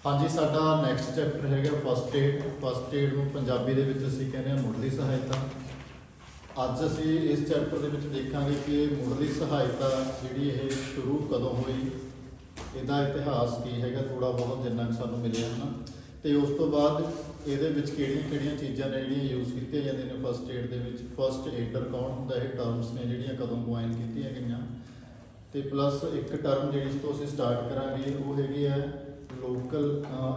हाँ जी, साडा next chapter है फस्ट एड। फस्ट एड में पंजाबी दे विच असीं कहने हैं मुढ़ली सहायता। अज असीं इस चैप्टर दे विच देखांगे कि मुढ़ली सहायता जिहड़ी ये शुरू कदों हुई, इहदा इतिहास की है, थोड़ा बहुत जिन्ना सानूं मिलिया है ना, तो उस तो बाद ये किहड़ियां चीज़ां ने जिहड़ियां यूज़ कीतियां जांदियां ने फस्ट एड दे विच। फस्ट एडर कौन हुंदा है, टर्म्स ने जिहड़ियां कदों कॉइन कीतियां गईयां, तो प्लस एक टर्म जिहड़ी तो असीं स्टार्ट करांगे वो हैगी है लोकल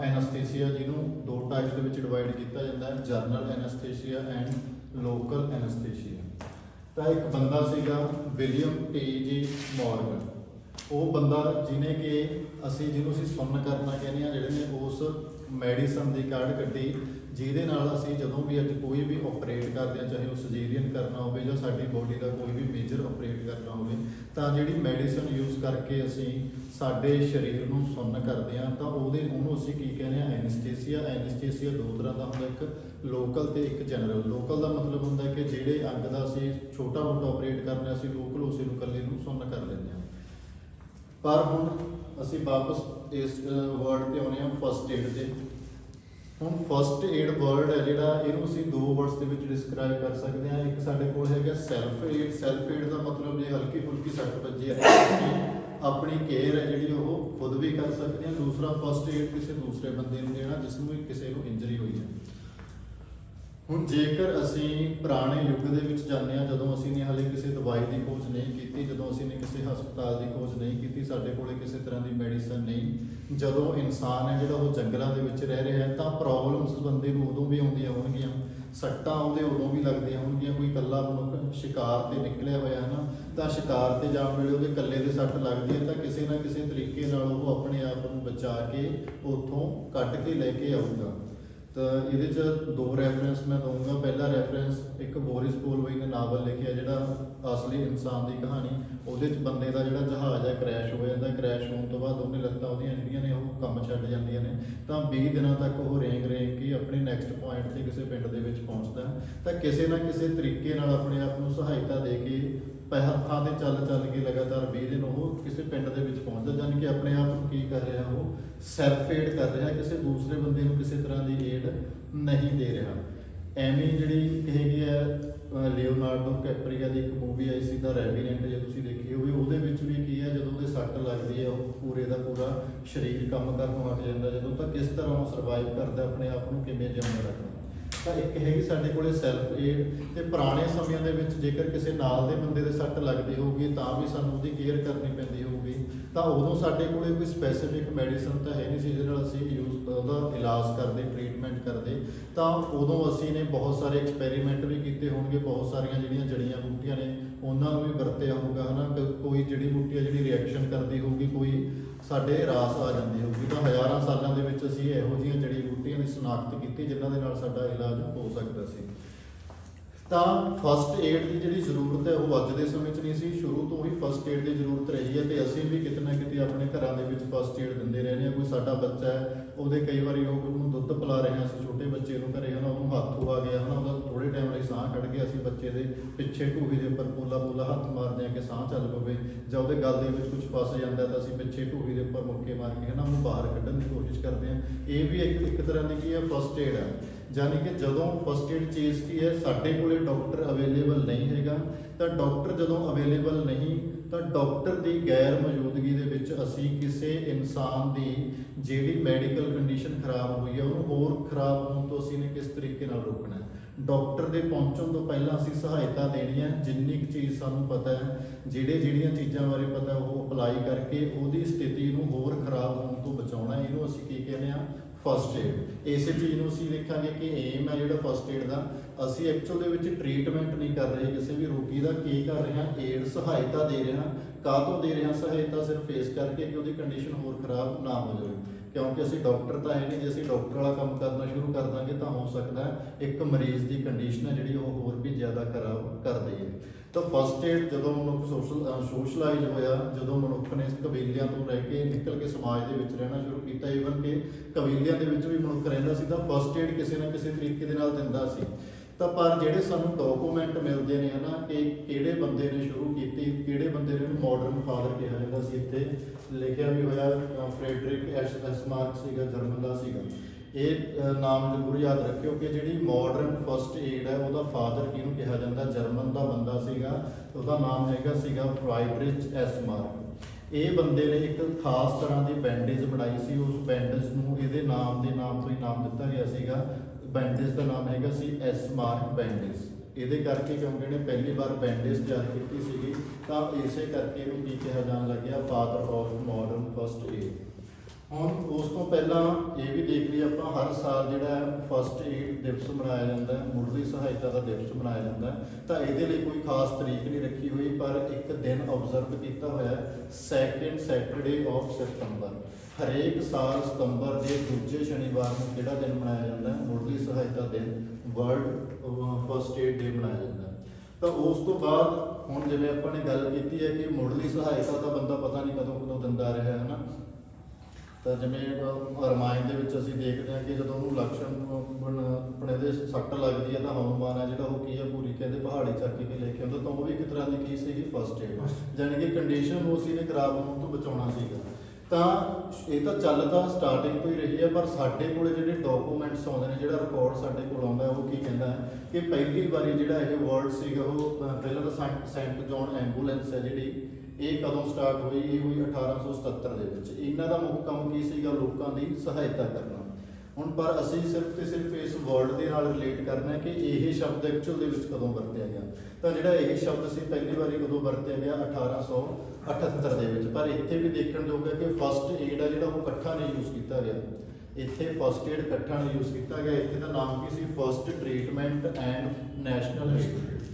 एनस्थीसिया, जिन्हों दो टाइप के डिवाइड किया जाता है, general anaesthesia and local anaesthesia. तो एक बंदा सीगा विलियम टी जी मॉर्गन, वो बंदा जिन्हें कि असी जिन्हों असीं सुन्न करना कहने हैं, जिहड़े ने उस मैडिसन की कार्ड कड्ढी जिहदे नाल असीं जदों भी अज कोई भी ऑपरेट करते हैं, चाहे वो सर्जरीन करना हो जां साडी बॉडी का कोई भी मेजर ऑपरेट करना हो, तो जिहड़ी मैडिसन यूज़ करके असीं साडे शरीर नूं सुन्न करते हैं, तो उहनूं असीं की कहने हैं एनस्थीसिया। एनस्थीसिया दो तरह का हुंदा, एक लोकल तो एक जनरल। लोकल का मतलब हुंदा कि जिहड़े अंग का असीं छोटा मोटा ऑपरेट करना, असीं लोकल उस नूं कल्ले नूं सुन्न कर लेंदे हां। पर हुण असीं वापस इस वर्ड ते आउणे आ फस्ट एड ते। हुण फस्ट एड वर्ड है जिहड़ा, इहनूं असीं दो वर्ड्स दे विच डिस्क्राइब कर सकते हैं। एक साडे कोल हैगा सैल्फ एड। सैल्फ एड का मतलब जे हल्की फुल्की सट वजी है, अपनी केयर है जिहड़ी वो खुद भी कर सकते हैं। दूसरा फस्ट एड किसी दूसरे बंदे नूं देना जिसनूं किसी नूं इंजरी हुई है। हुण जेकर असीं पुराने युग दे विच जांदे हां, जदों असीं ने हाले किसी दवाई की खोज नहीं की, जदों असीं ने किसी हस्पताल की खोज नहीं की, साडे कोले किसी तरह की मैडिसन नहीं, जदों इंसान है जिहड़ा वो जंगलों के विच रह रहा है, तो प्रॉब्लम्स बंदे नूं उदों भी आउंदियां होणगीਆਂ, सट्टां आउंदे उदों भी लगदियां होणगीਆਂ। कोई कल्ला मनुख शिकार ते निकलिया होया है ना, तो शिकार ते जाण वेले उहदे कल्ले दे सट्ट लगदी है, तो किसी ना किसी तरीके नाल वो अपने आप नूं बचा के उत्थों कढ के लैके आऊगा। तो ये दो रैफरेंस मैं दूंगा। पहला रैफरेंस एक बोरिस पोलवेई ने नावल लिखिया जिहड़ा असली इंसान की कहानी, उहदे च बंदे का जिहड़ा जहाज़ है क्रैश हो जाता है। क्रैश होने तो बाद दोनों लत्तां उहदियां जिहड़ियां ने वो काम छड्ड जांदियां ने, तो 20 दिनों तक वो रेंग रेंग के अपने नैक्सट पॉइंट से किसी पिंड दे विच पहुँचदा है। तो किसी ना किसी तरीके नाल अपने आप नूं सहायता दे के हत्थां ते चल चल के लगातार 20 दिन वो किसी पिंड दे विच पहुँचदा, जानी कि अपने आप नूं की कर रहा, वो सैल्फ एड कर रहा, किसी दूसरे बंदे नूं किसी तरह की एड नहीं दे रहा। एवें जिहड़ी हैगी है लियोनार्डो कैप्रिया की एक मूवी आई सी द रेविनेंट, जो तुसीं देखी होवे, उहदे विच भी की है, जदों उहदे सट्ट लगदी है वो पूरे का पूरा शरीर काम करनों हट जाता, जदों तक किस तरह वो सर्वाइव करता, अपने आप को किवें जिउंदा रखना। तो एक हैगी साडे कोले सैल्फ एड। तो पुराने समयां दे विच जेकर किसी नाल दे बंदे दे सट्ट लगदी होगी, तां भी सानूं उहदी केयर करनी पैंदी होगी, तो उदों साडे कोले कोई स्पैसीफिक मैडिसन तो है नहीं सी जिहदे नाल असीं यूज़ उहदा इलाज करदे, ट्रीटमेंट करदे। तो उदों असीं ने बहुत सारे एक्सपैरीमेंट भी कीते होणगे, बहुत सारियां जिहड़ियां जड़ियां बूटियां ने उन्हां नूं भी वरतिया होगा है ना। कोई जड़ी बूटी जिहड़ी रिएक्शन करदी होगी, कोई साडे रास आ जाती होगी, तो हज़ारां सालां दे विच असीं इहो जिहियां जड़ी बूटियां की शनाख्त की जिन्हां दे नाल साडा इलाज हो सकदा सी। तो फस्ट एड की जी जरूरत है वो अज के समय नहीं सी, शुरू तो ही फस्ट एड की जरूरत रही है। तो असीं भी किते ना किते अपने घरों के फस्ट एड दिंदे रहने। कोई साडा बच्चा है, वो कई बार उन्होंने दुध पिला रहे हैं, असीं छोटे बच्चे को घरे है ना, उन्होंने हत्थ आ गया है ना, वह थोड़े टाइम लिए साह कढ़ के असीं बच्चे के पिछे ढूही के उपर पोला पोला हत्थ मारते हैं कि साह चल पवे, जां उहदे गल दे विच कुछ फस जाता तो असीं पिछे ढूही के उपर मुक्के मार के है ना उन्होंने बाहर कढ़न की कोशिश करते हैं। ये भी एक तरह की की है फस्ट एड है, यानी कि जदों फस्ट एड चीज़ की है, साडे कोले डॉक्टर अवेलेबल नहीं हैगा, तो डॉक्टर जदों अवेलेबल नहीं, तो डॉक्टर की गैर मौजूदगी दे विच असीं किसी इंसान की जिहड़ी मैडिकल कंडीशन खराब हुई है उन्होंने होर खराब होने तो असीं ने किस तरीके नाल रोकना है। डॉक्टर के पहुँचण तो पहला असीं सहायता देनी है, जिन्नी चीज़ सानूं पता है, जिहड़ियां चीज़ां बारे पता वो अपलाई करके उहदी स्थिति नूं होर खराब होने तो बचाउणा। इहनूं असीं की कहने आ फस्ट एड। इस चीज़ को असीं देखा कि एम है जो फस्ट एड का, असीं एक्चुअल दे ट्रीटमेंट नहीं कर रहे किसी भी रोगी का, की कर रहे हैं एड सहायता दे रहे हैं। काहतों दे रहे हैं सहायता? सिर्फ इस करके कि उसकी कंडीशन होर खराब ना हो जाए, क्योंकि असीं डॉक्टर तो है नहीं, जो असीं डॉक्टर वाला काम करना शुरू कर देंगे तो हो सकता है एक मरीज़ की कंडीशन है जी होर भी ज़्यादा खराब कर दईए। तो फस्ट एड जदों मनुख सोशलाइज होया, जदों मनुख ने कबीलियां तो रह के निकल के समाज के विच रहना शुरू किया, ईवन कि कबीलियां दे विच भी मनुख रहिंदा सी, तां फस्ट एड किसी ना किसी तरीके दे नाल दिंदा सी। ਤਾਂ ਪਰ ਜਿਹੜੇ ਸਾਨੂੰ ਡਾਕੂਮੈਂਟ ਮਿਲਦੇ ਨੇ ਹਨਾ ਕਿ ਕਿਹੜੇ ਬੰਦੇ ਨੇ ਸ਼ੁਰੂ ਕੀਤੀ, ਕਿਹੜੇ ਬੰਦੇ ਨੇ ਮਾਡਰਨ ਫਾਦਰ ਕਿਹਾ ਜਾਂਦਾ ਸੀ, ਇੱਥੇ ਲਿਖਿਆ ਵੀ ਹੋਇਆ ਫਰੈਡਰਿਕ ਐਸ ਮਾਰਕ ਸੀਗਾ, ਜਰਮਨ ਦਾ ਸੀਗਾ। ਇਹ ਨਾਮ ਜ਼ਰੂਰ ਯਾਦ ਰੱਖਿਓ ਕਿ ਜਿਹੜੀ ਮਾਡਰਨ ਫਸਟ ਏਡ ਹੈ ਉਹਦਾ ਫਾਦਰ ਕਿਹਨੂੰ ਕਿਹਾ ਜਾਂਦਾ, ਜਰਮਨ ਦਾ ਬੰਦਾ ਸੀਗਾ, ਉਹਦਾ ਨਾਮ ਸੀਗਾ ਫਰਾਈਡਰਿਚ ਐਸ ਮਾਰਕ। ਇਹ ਬੰਦੇ ਨੇ ਇੱਕ ਖਾਸ ਤਰ੍ਹਾਂ ਦੀ ਬੈਂਡੇਜ ਬਣਾਈ ਸੀ, ਉਸ ਬੈਂਡੇਜ ਨੂੰ ਇਹਦੇ ਨਾਮ ਤੋਂ ਹੀ ਨਾਮ ਦਿੱਤਾ ਗਿਆ ਸੀਗਾ। ਬੈਂਡੇਜ ਦਾ ਨਾਮ ਸੀ ਐਸ ਮਾਰਕ ਬੈਂਡੇਜ। ਇਹਦੇ ਕਰਕੇ ਕਿਉਂਕਿ ਇਹਨੇ ਪਹਿਲੀ ਵਾਰ ਬੈਂਡੇਜ ਤਿਆਰ ਕੀਤੀ ਸੀਗੀ, ਤਾਂ ਇਸੇ ਕਰਕੇ ਇਹਨੂੰ ਕੀ ਕਿਹਾ ਜਾਣ ਲੱਗਿਆ, father of modern first aid. ਹੁਣ ਉਸ ਤੋਂ ਪਹਿਲਾਂ ਇਹ ਵੀ ਦੇਖ ਲਈ ਆਪਾਂ, ਹਰ ਸਾਲ ਜਿਹੜਾ ਫਸਟ ਏਡ ਦਿਵਸ ਮਨਾਇਆ ਜਾਂਦਾ ਹੈ, ਮੁੱਢਲੀ ਸਹਾਇਤਾ ਦਾ ਦਿਵਸ ਮਨਾਇਆ ਜਾਂਦਾ ਹੈ। ਤਾਂ ਇਹਦੇ ਲਈ ਕੋਈ ਖਾਸ ਤਰੀਕ ਨਹੀਂ ਰੱਖੀ ਹੋਈ, ਪਰ ਇੱਕ ਦਿਨ ਆਬਜ਼ਰਵ ਕੀਤਾ ਹੋਇਆ ਹੈ, ਸੈਕਿੰਡ ਸੈਟਰਡੇ ਆਫ ਸਤੰਬਰ। ਹਰੇਕ ਸਾਲ ਸਤੰਬਰ ਦੇ ਦੂਜੇ ਸ਼ਨੀਵਾਰ ਨੂੰ ਕਿਹੜਾ ਦਿਨ ਮਨਾਇਆ ਜਾਂਦਾ ਹੈ, ਮੁੱਢਲੀ ਸਹਾਇਤਾ ਦਿਨ, ਵਰਲਡ ਫਸਟ ਏਡ ਡੇ ਮਨਾਇਆ ਜਾਂਦਾ ਹੈ। ਤਾਂ ਉਸ ਤੋਂ ਬਾਅਦ ਹੁਣ ਜਿਵੇਂ ਆਪਾਂ ਨੇ ਗੱਲ ਕੀਤੀ ਹੈ ਕਿ ਮੁੱਢਲੀ ਸਹਾਇਤਾ ਦਾ ਬੰਦਾ ਪਤਾ ਨਹੀਂ ਕਦੋਂ ਦਿੰਦਾ ਰਿਹਾ ਹੈ ਨਾ। ਤਾਂ ਜਿਵੇਂ ਰਮਾਇਣ ਦੇ ਵਿੱਚ ਅਸੀਂ ਦੇਖਦੇ ਹਾਂ ਕਿ ਜਦੋਂ ਉਹਨੂੰ ਲਕਸ਼ਮਣ ਆਪਣੇ ਦੇ ਸੱਟ ਲੱਗਦੀ ਹੈ ਤਾਂ ਹਨੂਮਾਨ ਹੈ ਜਿਹੜਾ ਉਹ ਕੀ ਹੈ, ਪੂਰੀ ਕਹਿੰਦੇ ਪਹਾੜੀ ਚੱਕ ਕੇ ਲੈ ਕੇ ਆਉਂਦਾ, ਤਾਂ ਉਹ ਵੀ ਇੱਕ ਤਰ੍ਹਾਂ ਦੀ ਕੀ ਸੀਗੀ, ਫਸਟ ਏਡ। ਜਾਣੀ ਕਿ ਕੰਡੀਸ਼ਨ ਨੂੰ ਅਸੀਂ ਨੇ ਖਰਾਬ ਹੋਣ ਤੋਂ ਬਚਾਉਣਾ ਸੀਗਾ। ਤਾਂ ਇਹ ਤਾਂ ਚੱਲਦਾ ਸਟਾਰਟਿੰਗ ਤੋਂ ਹੀ ਰਹੀ ਹੈ, ਪਰ ਸਾਡੇ ਕੋਲ ਜਿਹੜੇ ਡਾਕੂਮੈਂਟਸ ਆਉਂਦੇ ਨੇ, ਜਿਹੜਾ ਰਿਕਾਰਡ ਸਾਡੇ ਕੋਲ ਆਉਂਦਾ ਉਹ ਕੀ ਕਹਿੰਦਾ ਹੈ ਕਿ ਪਹਿਲੀ ਵਾਰੀ ਜਿਹੜਾ ਇਹ ਵਰਡ ਸੀਗਾ ਉਹ ਪਹਿਲਾਂ ਤਾਂ ਸੈਂਟ ਜੌਨ ਐਂਬੂਲੈਂਸ ਹੈ ਜਿਹੜੀ, ਇਹ ਕਦੋਂ ਸਟਾਰਟ ਹੋਈ, ਇਹ ਹੋਈ 1877 ਦੇ ਵਿੱਚ। ਇਹਨਾਂ ਦਾ ਮੁੱਖ ਕੰਮ ਕੀ ਸੀਗਾ, ਲੋਕਾਂ ਦੀ ਸਹਾਇਤਾ ਕਰਨਾ। ਹੁਣ ਪਰ ਅਸੀਂ ਸਿਰਫ ਤੇ ਸਿਰਫ ਇਸ ਵਰਡ ਦੇ ਨਾਲ ਰਿਲੇਟ ਕਰਨਾ ਹੈ ਕਿ ਇਹ ਸ਼ਬਦ ਐਕਚੁਅਲ ਦੇ ਵਿੱਚ ਕਦੋਂ ਵਰਤਿਆ ਗਿਆ। ਤਾਂ ਜਿਹੜਾ ਇਹ ਸ਼ਬਦ ਸੀ ਪਹਿਲੀ ਵਾਰੀ ਕਦੋਂ ਵਰਤਿਆ ਗਿਆ, 1878 ਦੇ ਵਿੱਚ। ਪਰ ਇੱਥੇ ਵੀ ਦੇਖਣ ਯੋਗ ਹੈ ਕਿ ਫਸਟ ਏਡ ਆ ਜਿਹੜਾ ਉਹ ਇਕੱਠਾ ਨਹੀਂ ਯੂਜ਼ ਕੀਤਾ ਗਿਆ, ਇੱਥੇ ਫਸਟ ਏਡ ਇਕੱਠਾ ਨਹੀਂ ਯੂਜ਼ ਕੀਤਾ ਗਿਆ। ਇੱਥੇ ਦਾ ਨਾਮ ਕੀ ਸੀ, first treatment and national aid.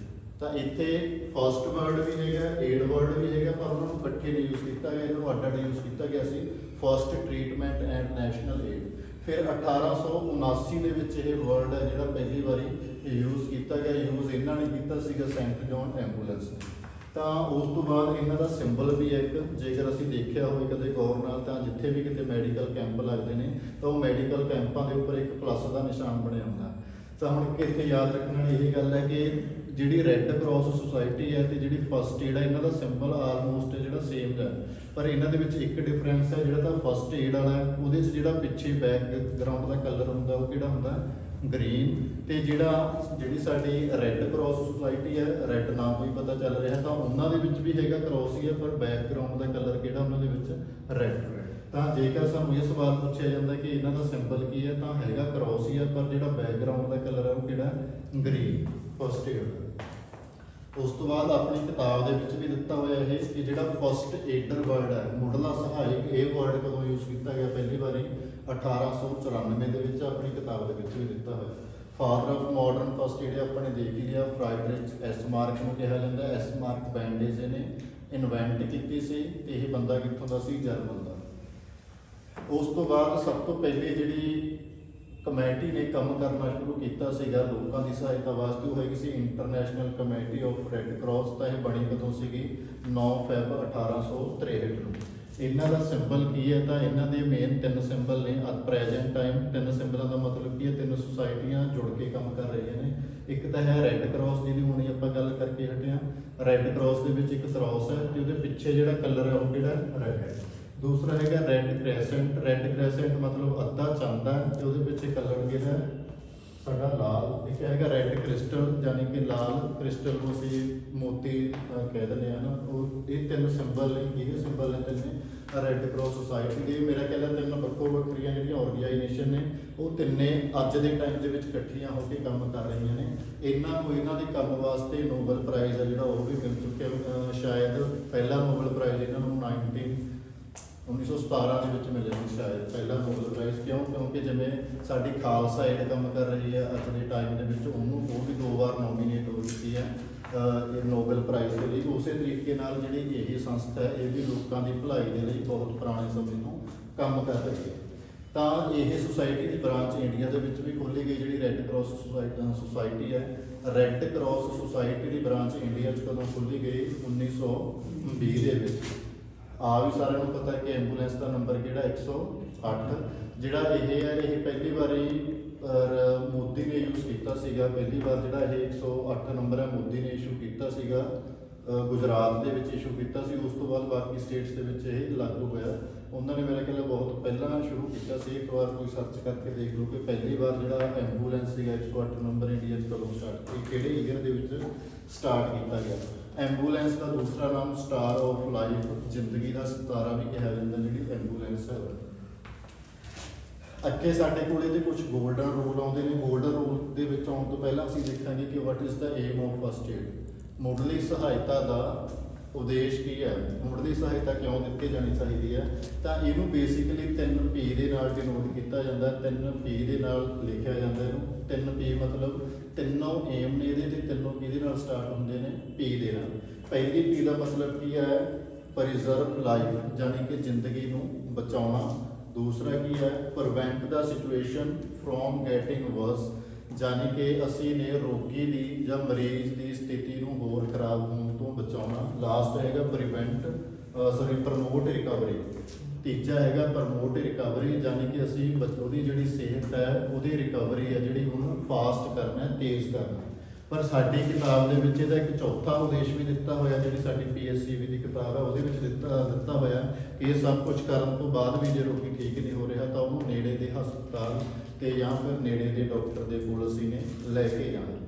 ਤਾਂ ਇੱਥੇ ਫਸਟ ਵਰਡ ਵੀ ਹੈਗਾ, ਏਡ ਵਰਡ ਵੀ ਹੈਗਾ, ਪਰ ਉਹਨਾਂ ਨੂੰ ਇਕੱਠੇ ਨਹੀਂ ਯੂਜ਼ ਕੀਤਾ ਗਿਆ, ਇਹਨੂੰ ਅੱਡ ਯੂਜ਼ ਕੀਤਾ ਗਿਆ ਸੀ, first treatment and national aid. ਫਿਰ 1879 ਦੇ ਵਿੱਚ ਇਹ ਵਰਡ ਹੈ ਜਿਹੜਾ ਪਹਿਲੀ ਵਾਰੀ ਯੂਜ਼ ਕੀਤਾ ਗਿਆ। ਯੂਜ਼ ਇਹਨਾਂ ਨੇ ਕੀਤਾ ਸੀਗਾ ਸੈਂਟ ਜੌਨ ਐਂਬੂਲੈਂਸ ਨੇ। ਤਾਂ ਉਸ ਤੋਂ ਬਾਅਦ ਇਹਨਾਂ ਦਾ ਸਿੰਬਲ ਵੀ ਹੈ ਇੱਕ, ਜੇਕਰ ਅਸੀਂ ਦੇਖਿਆ ਹੋਵੇ ਕਦੇ ਗੌਰ ਨਾਲ, ਤਾਂ ਜਿੱਥੇ ਵੀ ਕਿਤੇ ਮੈਡੀਕਲ ਕੈਂਪ ਲੱਗਦੇ ਨੇ ਤਾਂ ਉਹ ਮੈਡੀਕਲ ਕੈਂਪਾਂ ਦੇ ਉੱਪਰ ਇੱਕ ਪਲੱਸ ਦਾ ਨਿਸ਼ਾਨ ਬਣਿਆ ਹੁੰਦਾ। ਤਾਂ ਹੁਣ ਇੱਥੇ ਯਾਦ ਰੱਖਣ ਵਾਲੀ ਇਹ ਗੱਲ ਹੈ ਕਿ ਜਿਹੜੀ ਰੈੱਡ ਕਰਾਸ ਸੁਸਾਇਟੀ ਹੈ ਤੇ ਜਿਹੜੀ ਫਸਟ ਏਡ ਹੈ, ਇਹਨਾਂ ਦਾ ਸਿੰਬਲ ਆਲਮੋਸਟ ਜਿਹੜਾ ਸੇਮ ਹੈ, ਪਰ ਇਹਨਾਂ ਦੇ ਵਿੱਚ ਇੱਕ ਡਿਫਰੈਂਸ ਹੈ। ਜਿਹੜਾ ਤਾਂ ਫਸਟ ਏਡ ਵਾਲਾ ਹੈ ਉਹਦੇ 'ਚ ਜਿਹੜਾ ਪਿੱਛੇ ਬੈਕਗਰਾਊਂਡ ਦਾ ਕਲਰ ਹੁੰਦਾ ਉਹ ਕਿਹੜਾ ਹੁੰਦਾ, ਗ੍ਰੀਨ। ਤੇ ਜਿਹੜੀ ਸਾਡੀ ਰੈੱਡ ਕਰਾਸ ਸੁਸਾਇਟੀ ਹੈ, ਰੈੱਡ ਨਾਮ ਤੋਂ ਹੀ ਪਤਾ ਚੱਲ ਰਿਹਾ, ਤਾਂ ਉਹਨਾਂ ਦੇ ਵਿੱਚ ਵੀ ਹੈਗਾ ਕਰਾਸ ਹੀ ਹੈ, ਪਰ ਬੈਕਗਰਾਊਂਡ ਦਾ ਕਲਰ ਕਿਹੜਾ ਉਹਨਾਂ ਦੇ ਵਿੱਚ, ਰੈੱਡ। ਤਾਂ ਜੇਕਰ ਸਾਨੂੰ ਇਹ ਸਵਾਲ ਪੁੱਛਿਆ ਜਾਂਦਾ ਕਿ ਇਹਨਾਂ ਦਾ ਸਿੰਬਲ ਕੀ ਹੈ, ਤਾਂ ਹੈਗਾ ਕਰਾਸ ਹੀ ਹੈ, ਪਰ ਜਿਹੜਾ ਬੈਕਗਰਾਊਂਡ ਦਾ ਕਲਰ ਹੈ ਉਹ ਕਿਹੜਾ, ਗ੍ਰੀਨ, ਫਸਟ ਏਡ। ਉਸ ਤੋਂ ਬਾਅਦ ਆਪਣੀ ਕਿਤਾਬ ਦੇ ਵਿੱਚ ਵੀ ਦਿੱਤਾ ਹੋਇਆ ਇਹ ਕਿ ਜਿਹੜਾ ਫਸਟ ਏਡਰ ਵਰਡ ਹੈ, ਮੁੱਢਲਾ ਸਹਾਇਕ, ਇਹ ਵਰਡ ਕਦੋਂ ਯੂਜ਼ ਕੀਤਾ ਗਿਆ, ਪਹਿਲੀ ਵਾਰੀ 1894 ਦੇ ਵਿੱਚ ਆਪਣੀ ਕਿਤਾਬ ਦੇ ਵਿੱਚ ਵੀ ਦਿੱਤਾ ਹੋਇਆ। Father of modern first aid ਆਪਾਂ ਨੇ ਦੇਖ ਹੀ ਲਿਆ, ਫਰਾਈਡਰਿਚ ਐਸ ਮਾਰਕ ਨੂੰ ਕਿਹਾ ਜਾਂਦਾ। ਐਸ ਮਾਰਕ ਬੈਂਡੇਜ ਇਹਨੇ ਇਨਵੈਂਟ ਕੀਤੀ ਸੀ ਤੇ ਇਹ ਬੰਦਾ ਕਿੱਥੋਂ ਦਾ ਸੀ, ਜਰਮਨ ਦਾ। ਉਸ ਤੋਂ ਬਾਅਦ ਸਭ ਤੋਂ ਪਹਿਲੇ ਜਿਹੜੀ ਕਮੇਟੀ ਨੇ ਕੰਮ ਕਰਨਾ ਸ਼ੁਰੂ ਕੀਤਾ ਸੀਗਾ ਲੋਕਾਂ ਦੀ ਸਹਾਇਤਾ ਵਾਸਤੇ, ਉਹ ਹੈਗੀ ਸੀ international committee of red cross. ਤਾਂ ਇਹ ਬਣੀ ਕਦੋਂ ਸੀਗੀ, 9 ਫੈਬ 1863 ਨੂੰ। ਇਹਨਾਂ ਦਾ ਸਿੰਬਲ ਕੀ ਹੈ, ਤਾਂ ਇਹਨਾਂ ਦੇ ਮੇਨ 3 ਸਿੰਬਲ ਨੇ ਐਟ ਪ੍ਰੈਜ਼ੈਂਟ ਟਾਈਮ। 3 ਸਿੰਬਲਾਂ ਦਾ ਮਤਲਬ ਕੀ ਹੈ, 3 ਸੁਸਾਇਟੀਆਂ ਜੁੜ ਕੇ ਕੰਮ ਕਰ ਰਹੀਆਂ ਨੇ। ਇੱਕ ਤਾਂ ਹੈ ਰੈੱਡ ਕਰਾਸ ਜਿਹਦੀ ਹੁਣੀ ਆਪਾਂ ਗੱਲ ਕਰਕੇ ਹਟੇ ਹਾਂ। ਰੈੱਡ ਕਰਾਸ ਦੇ ਵਿੱਚ ਇੱਕ ਕਰਾਸ ਹੈ ਤੇ ਉਹਦੇ ਪਿੱਛੇ ਜਿਹੜਾ ਕਲਰ ਹੈ ਉਹ ਕਿਹੜਾ, ਰੈੱਡ ਹੈ। ਦੂਸਰਾ ਹੈਗਾ ਰੈੱਡ ਕ੍ਰੈਸੈਂਟ। ਰੈੱਡ ਕ੍ਰੈਸੈਂਟ ਮਤਲਬ ਅੱਧਾ ਚੰਦ ਹੈ ਤੇ ਉਹਦੇ ਪਿੱਛੇ ਕਲਰ ਕਿਹੜਾ, ਸਾਡਾ ਲਾਲ। ਇੱਕ ਹੈਗਾ ਰੈੱਡ ਕ੍ਰਿਸਟਲ, ਯਾਨੀ ਕਿ ਲਾਲ ਕ੍ਰਿਸਟਲ ਨੂੰ ਅਸੀਂ ਮੋਤੀ ਕਹਿ ਦਿੰਦੇ ਹਾਂ ਨਾ। ਉਹ ਇਹ 3 ਸਿੰਬਲ ਨੇ, ਕਿਹਦੇ ਸਿੰਬਲ ਨੇ, ਤਿੰਨੇ ਰੈੱਡ ਕਰਾਸ ਸੁਸਾਇਟੀ ਦੇ। ਮੇਰਾ ਕਹਿੰਦਾ 3 ਵੱਖੋ ਵੱਖਰੀਆਂ ਜਿਹੜੀਆਂ ਆਰਗੇਨਾਈਜੇਸ਼ਨ ਨੇ ਉਹ ਤਿੰਨੇ ਅੱਜ ਦੇ ਟਾਈਮ ਦੇ ਵਿੱਚ ਇਕੱਠੀਆਂ ਹੋ ਕੇ ਕੰਮ ਕਰ ਰਹੀਆਂ ਨੇ। ਇਹਨਾਂ ਨੂੰ ਇਹਨਾਂ ਦੇ ਕੰਮ ਵਾਸਤੇ ਨੋਬਲ ਪ੍ਰਾਈਜ਼ ਹੈ ਜਿਹੜਾ ਉਹ ਵੀ ਮਿਲ ਚੁੱਕਿਆ। ਸ਼ਾਇਦ ਪਹਿਲਾ ਨੋਬਲ ਪ੍ਰਾਈਜ਼ ਇਹਨਾਂ ਨੂੰ 1917 ਦੇ ਵਿੱਚ ਮਿਲਿਆ ਸੀ ਸ਼ਾਇਦ ਪਹਿਲਾ ਨੋਬਲ ਪ੍ਰਾਈਜ਼। ਕਿਉਂਕਿ ਜਿਵੇਂ ਸਾਡੀ ਖਾਲਸਾ ਏਡ ਕੰਮ ਕਰ ਰਹੀ ਹੈ ਅੱਜ ਦੇ ਟਾਈਮ ਦੇ ਵਿੱਚ, ਉਹ ਵੀ 2 ਵਾਰ ਨੋਮੀਨੇਟ ਹੋ ਚੁੱਕੀ ਹੈ ਇਹ ਨੋਬਲ ਪ੍ਰਾਈਜ਼ ਦੇ ਲਈ। ਉਸੇ ਤਰੀਕੇ ਨਾਲ ਜਿਹੜੀ ਇਹ ਸੰਸਥਾ ਹੈ ਇਹ ਵੀ ਲੋਕਾਂ ਦੀ ਭਲਾਈ ਦੇ ਲਈ ਬਹੁਤ ਪੁਰਾਣੇ ਸਮੇਂ ਤੋਂ ਕੰਮ ਕਰ ਰਹੀ ਹੈ। ਤਾਂ ਇਹ ਸੁਸਾਇਟੀ ਦੀ ਬ੍ਰਾਂਚ ਇੰਡੀਆ ਦੇ ਵਿੱਚ ਵੀ ਖੋਲ੍ਹੀ ਗਈ ਜਿਹੜੀ ਰੈੱਡ ਕਰਾਸ ਸੁਸਾਇਟੀ ਹੈ। ਰੈੱਡ ਕਰਾਸ ਸੁਸਾਇਟੀ ਦੀ ਬ੍ਰਾਂਚ ਇੰਡੀਆ 'ਚ ਕਦੋਂ ਖੋਲ੍ਹੀ ਗਈ, 1920 ਦੇ ਵਿੱਚ। ਆ ਵੀ ਸਾਰਿਆਂ ਨੂੰ ਪਤਾ ਕਿ ਐਂਬੂਲੈਂਸ ਦਾ ਨੰਬਰ ਕਿਹੜਾ, 112 108 ਜਿਹੜਾ ਇਹ ਹੈ, ਇਹ ਪਹਿਲੀ ਵਾਰੀ ਮੋਦੀ ਨੇ ਯੂਜ਼ ਕੀਤਾ ਸੀਗਾ। ਪਹਿਲੀ ਵਾਰ ਜਿਹੜਾ ਇਹ 108 ਨੰਬਰ ਹੈ ਮੋਦੀ ਨੇ ਇਸ਼ੂ ਕੀਤਾ ਸੀਗਾ, ਗੁਜਰਾਤ ਦੇ ਵਿੱਚ ਇਸ਼ੂ ਕੀਤਾ ਸੀ। ਉਸ ਤੋਂ ਬਾਅਦ ਬਾਕੀ ਸਟੇਟਸ ਦੇ ਵਿੱਚ ਇਹ ਲਾਗੂ ਹੋਇਆ। ਉਹਨਾਂ ਨੇ ਮੇਰੇ ਖਿਆਲ ਬਹੁਤ ਪਹਿਲਾਂ ਸ਼ੁਰੂ ਕੀਤਾ ਸੀ। ਇੱਕ ਵਾਰ ਕੋਈ ਸਰਚ ਕਰਕੇ ਦੇਖ ਲਓ ਕਿ ਪਹਿਲੀ ਵਾਰ ਜਿਹੜਾ ਐਂਬੂਲੈਂਸ ਸੀਗਾ 108 ਨੰਬਰ ਇੰਡੀਆ 'ਚ ਕਦੋਂ ਸਟਾਰਟ ਹੋਈ, ਕਿਹੜੇ ਈਅਰ ਦੇ ਵਿੱਚ ਸਟਾਰਟ ਕੀਤਾ ਗਿਆ। ਐਂਬੂਲੈਂਸ ਦਾ ਦੂਸਰਾ ਨਾਮ ਸਟਾਰ ਆਫ ਲਾਈਫ, ਜ਼ਿੰਦਗੀ ਦਾ ਸਿਤਾਰਾ ਵੀ ਕਿਹਾ ਜਾਂਦਾ ਜਿਹੜੀ ਐਂਬੂਲੈਂਸ ਹੈ। ਅੱਗੇ ਸਾਡੇ ਕੋਲ ਇਹਦੇ ਕੁਝ ਗੋਲਡਨ ਰੂਲ ਆਉਂਦੇ ਨੇ। ਗੋਲਡਨ ਰੂਲ ਦੇ ਵਿੱਚ ਆਉਣ ਤੋਂ ਪਹਿਲਾਂ ਅਸੀਂ ਦੇਖਾਂਗੇ ਕਿ what is the aim of first aid. ਮੁੱਢਲੀ ਸਹਾਇਤਾ ਦਾ ਉਦੇਸ਼ ਕੀ ਹੈ, ਮੁੱਢਲੀ ਸਹਾਇਤਾ ਕਿਉਂ ਦਿੱਤੀ ਜਾਣੀ ਚਾਹੀਦੀ ਹੈ। ਤਾਂ ਇਹਨੂੰ ਬੇਸਿਕਲੀ 3P ਦੇ ਨਾਲ ਡਿਨੋਟ ਕੀਤਾ ਜਾਂਦਾ, 3P ਦੇ ਨਾਲ ਲਿਖਿਆ ਜਾਂਦਾ ਇਹਨੂੰ। 3P ਮਤਲਬ ਤਿੰਨੋਂ ਏਮ ਨੇ ਇਹਦੇ ਤੇ, ਤਿੰਨੋਂ ਕਿਹਦੇ ਨਾਲ ਸਟਾਰਟ ਹੁੰਦੇ ਨੇ, P ਦੇ ਨਾਲ। ਪਹਿਲੀ P ਦਾ ਮਤਲਬ ਕੀ ਹੈ, ਪ੍ਰੀਜ਼ਰਵ ਲਾਈਫ, ਯਾਨੀ ਕਿ ਜ਼ਿੰਦਗੀ ਨੂੰ ਬਚਾਉਣਾ। ਦੂਸਰਾ ਕੀ ਹੈ, prevent the situation from getting worse, ਯਾਨੀ ਕਿ ਅਸੀਂ ਨੇ ਰੋਗੀ ਦੀ ਜਾਂ ਮਰੀਜ਼ ਦੀ ਸਥਿਤੀ ਨੂੰ ਹੋਰ ਖਰਾਬ ਹੋਣ ਤੋਂ ਬਚਾਉਣਾ। ਲਾਸਟ ਹੈਗਾ ਪ੍ਰਮੋਟ ਰਿਕਵਰੀ। ਤੀਜਾ ਹੈਗਾ ਪ੍ਰਮੋਟ ਰਿਕਵਰੀ, ਯਾਨੀ ਕਿ ਅਸੀਂ ਉਹਦੀ ਜਿਹੜੀ ਸਿਹਤ ਹੈ, ਉਹਦੀ ਰਿਕਵਰੀ ਹੈ ਜਿਹੜੀ ਉਹਨੂੰ ਫਾਸਟ ਕਰਨਾ, ਤੇਜ਼ ਕਰਨਾ। ਪਰ ਸਾਡੀ ਕਿਤਾਬ ਦੇ ਵਿੱਚ ਇਹਦਾ ਇੱਕ ਚੌਥਾ ਉਦੇਸ਼ ਵੀ ਦਿੱਤਾ ਹੋਇਆ, ਜਿਹੜੀ ਸਾਡੀ PSCB ਦੀ ਕਿਤਾਬ ਹੈ ਉਹਦੇ ਵਿੱਚ ਦਿੱਤਾ ਹੋਇਆ ਕਿ ਇਹ ਸਭ ਕੁਝ ਕਰਨ ਤੋਂ ਬਾਅਦ ਵੀ ਜੇ ਰੋਗੀ ਠੀਕ ਨਹੀਂ ਹੋ ਰਿਹਾ ਤਾਂ ਉਹਨੂੰ ਨੇੜੇ ਦੇ ਹਸਪਤਾਲ ਤੇ ਜਾਂ ਫਿਰ ਨੇੜੇ ਦੇ ਡਾਕਟਰ ਦੇ ਕੋਲ ਅਸੀਂ ਨੇ ਲੈ ਕੇ ਜਾਣਾ।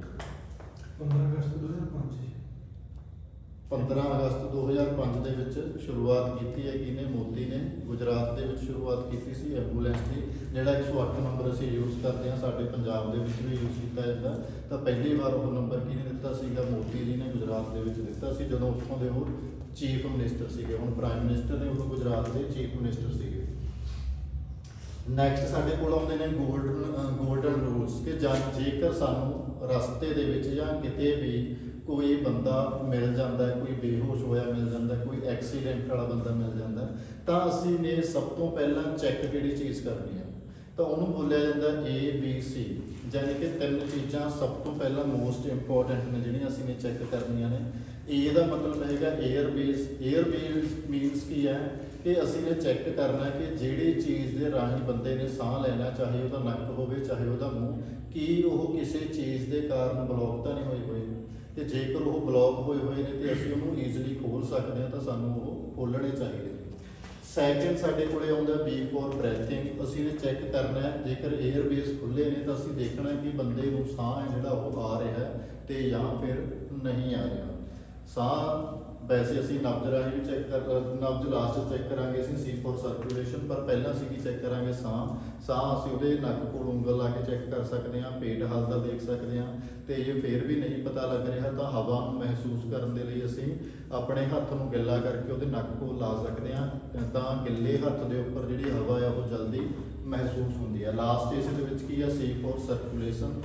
15 ਅਗਸਤ 2005 ਦੇ ਵਿੱਚ ਸ਼ੁਰੂਆਤ ਕੀਤੀ ਹੈ ਕਿਹਨੇ, ਮੋਦੀ ਨੇ। ਗੁਜਰਾਤ ਦੇ ਵਿੱਚ ਸ਼ੁਰੂਆਤ ਕੀਤੀ ਸੀ ਐਂਬੂਲੈਂਸ ਦੀ। ਜਿਹੜਾ 108 ਨੰਬਰ ਅਸੀਂ ਯੂਜ਼ ਕਰਦੇ ਹਾਂ, ਸਾਡੇ ਪੰਜਾਬ ਦੇ ਵਿੱਚ ਵੀ ਯੂਜ਼ ਕੀਤਾ ਜਾਂਦਾ। ਤਾਂ ਪਹਿਲੀ ਵਾਰ ਉਹ ਨੰਬਰ ਕਿਹਨੇ ਦਿੱਤਾ ਸੀਗਾ, ਮੋਦੀ ਜੀ ਨੇ ਗੁਜਰਾਤ ਦੇ ਵਿੱਚ ਦਿੱਤਾ ਸੀ, ਜਦੋਂ ਉੱਥੋਂ ਦੇ ਉਹ ਚੀਫ ਮਿਨਿਸਟਰ ਸੀਗੇ। ਹੁਣ ਪ੍ਰਾਈਮ ਮਿਨਿਸਟਰ ਨੇ, ਉਹ ਗੁਜਰਾਤ ਦੇ ਚੀਫ ਮਿਨਿਸਟਰ ਸੀਗੇ। ਨੈਕਸਟ ਸਾਡੇ ਕੋਲ ਆਉਂਦੇ ਨੇ ਗੋਲਡਨ ਰੂਲਸ, ਕਿ ਜੇਕਰ ਸਾਨੂੰ ਰਸਤੇ ਦੇ ਵਿੱਚ ਜਾਂ ਕਿਤੇ ਵੀ ਕੋਈ ਬੰਦਾ ਮਿਲ ਜਾਂਦਾ ਹੈ, ਕੋਈ ਬੇਹੋਸ਼ ਹੋਇਆ ਮਿਲ ਜਾਂਦਾ, ਕੋਈ ਐਕਸੀਡੈਂਟ ਵਾਲਾ ਬੰਦਾ ਮਿਲ ਜਾਂਦਾ, ਤਾਂ ਅਸੀਂ ਨੇ ਸਭ ਤੋਂ ਪਹਿਲਾਂ ਚੈੱਕ ਕਿਹੜੀ ਚੀਜ਼ ਕਰਨੀ ਹੈ, ਤਾਂ ਉਹਨੂੰ ਬੋਲਿਆ ਜਾਂਦਾ ABC, ਯਾਨੀ ਕਿ 3 ਚੀਜ਼ਾਂ ਸਭ ਤੋਂ ਪਹਿਲਾਂ ਮੋਸਟ ਇੰਪੋਰਟੈਂਟ ਨੇ ਜਿਹੜੀਆਂ ਅਸੀਂ ਨੇ ਚੈੱਕ ਕਰਨੀਆਂ ਨੇ। A ਦਾ ਮਤਲਬ ਹੈਗਾ 에ਅਰਬੇਸ। 에ਅਰਬੇਸ ਮੀਨਸ ਕੀ ਹੈ ਕਿ ਅਸੀਂ ਨੇ ਚੈੱਕ ਕਰਨਾ ਕਿ ਜਿਹੜੀ ਚੀਜ਼ ਦੇ ਰਾਹੀਂ ਬੰਦੇ ਨੇ ਸਾਹ ਲੈਣਾ, ਚਾਹੇ ਉਹਦਾ ਨੱਕ ਹੋਵੇ ਚਾਹੇ ਉਹਦਾ ਮੂੰਹ, ਕੀ ਉਹ ਕਿਸੇ ਚੀਜ਼ ਦੇ ਕਾਰਨ ਬਲੌਕ ਤਾਂ ਨਹੀਂ ਹੋਏ ਹੋਏ, ਤੇ ਜੇਕਰ ਉਹ ਬਲੌਕ ਹੋਏ ਹੋਏ ਨੇ ਤੇ ਅਸੀਂ ਉਹਨੂੰ ਈਜ਼ੀਲੀ ਖੋਲ ਸਕਦੇ ਹਾਂ, ਤਾਂ ਸਾਨੂੰ ਉਹ ਖੋਲਣੇ ਚਾਹੀਦੇ ਨੇ। ਸੈਕਿੰਡ ਸਾਡੇ ਕੋਲੇ ਆਉਂਦਾ B ਫॉर ਬ੍ਰੈਥਿੰਗ। ਅਸੀਂ ਨੇ ਚੈੱਕ ਕਰਨਾ ਹੈ ਜੇਕਰ 에ਅਰਬੇਸ ਖੁੱਲੇ ਨੇ ਤਾਂ ਅਸੀਂ ਦੇਖਣਾ ਕਿ ਬੰਦੇ ਨੂੰ ਸਾਹ ਹੈ ਜਿਹੜਾ ਉਹ ਆ ਰਿਹਾ ਤੇ ਜਾਂ ਫਿਰ ਨਹੀਂ ਆ ਰਿਹਾ। ਸਾਹ ਵੈਸੇ ਅਸੀਂ ਨਬਜ਼ ਰਾਹੀਂ ਵੀ ਚੈੱਕ ਨਬਜ਼ ਲਾਸਟ ਚੈੱਕ ਕਰਾਂਗੇ ਅਸੀਂ, C ਫॉर ਸਰਕੂਲੇਸ਼ਨ, ਪਰ ਪਹਿਲਾਂ ਅਸੀਂ ਕੀ ਚੈੱਕ ਕਰਾਂਗੇ, ਸਾਹ ਅਸੀਂ ਉਹਦੇ ਨੱਕ ਕੋਲ ਉਂਗਲ ਲਾ ਕੇ ਚੈੱਕ ਕਰ ਸਕਦੇ ਹਾਂ, ਪੇਟ ਹਲਦਾ ਦੇਖ ਸਕਦੇ ਹਾਂ। ਤੇ ਜੇ ਫਿਰ ਵੀ ਨਹੀਂ ਪਤਾ ਲੱਗ ਰਿਹਾ ਤਾਂ ਹਵਾ ਨੂੰ ਮਹਿਸੂਸ ਕਰਨ ਦੇ ਲਈ ਅਸੀਂ ਆਪਣੇ ਹੱਥ ਨੂੰ ਗਿੱਲਾ ਕਰਕੇ ਉਹਦੇ ਨੱਕ ਕੋਲ ਲਾ ਸਕਦੇ ਹਾਂ, ਤਾਂ ਗਿੱਲੇ ਹੱਥ ਦੇ ਉੱਪਰ ਜਿਹੜੀ ਹਵਾ ਆ ਉਹ ਜਲਦੀ ਮਹਿਸੂਸ ਹੁੰਦੀ ਹੈ। ਲਾਸਟ ਇਸ ਦੇ ਵਿੱਚ ਕੀ ਆ, C ਫॉर ਸਰਕੂਲੇਸ਼ਨ।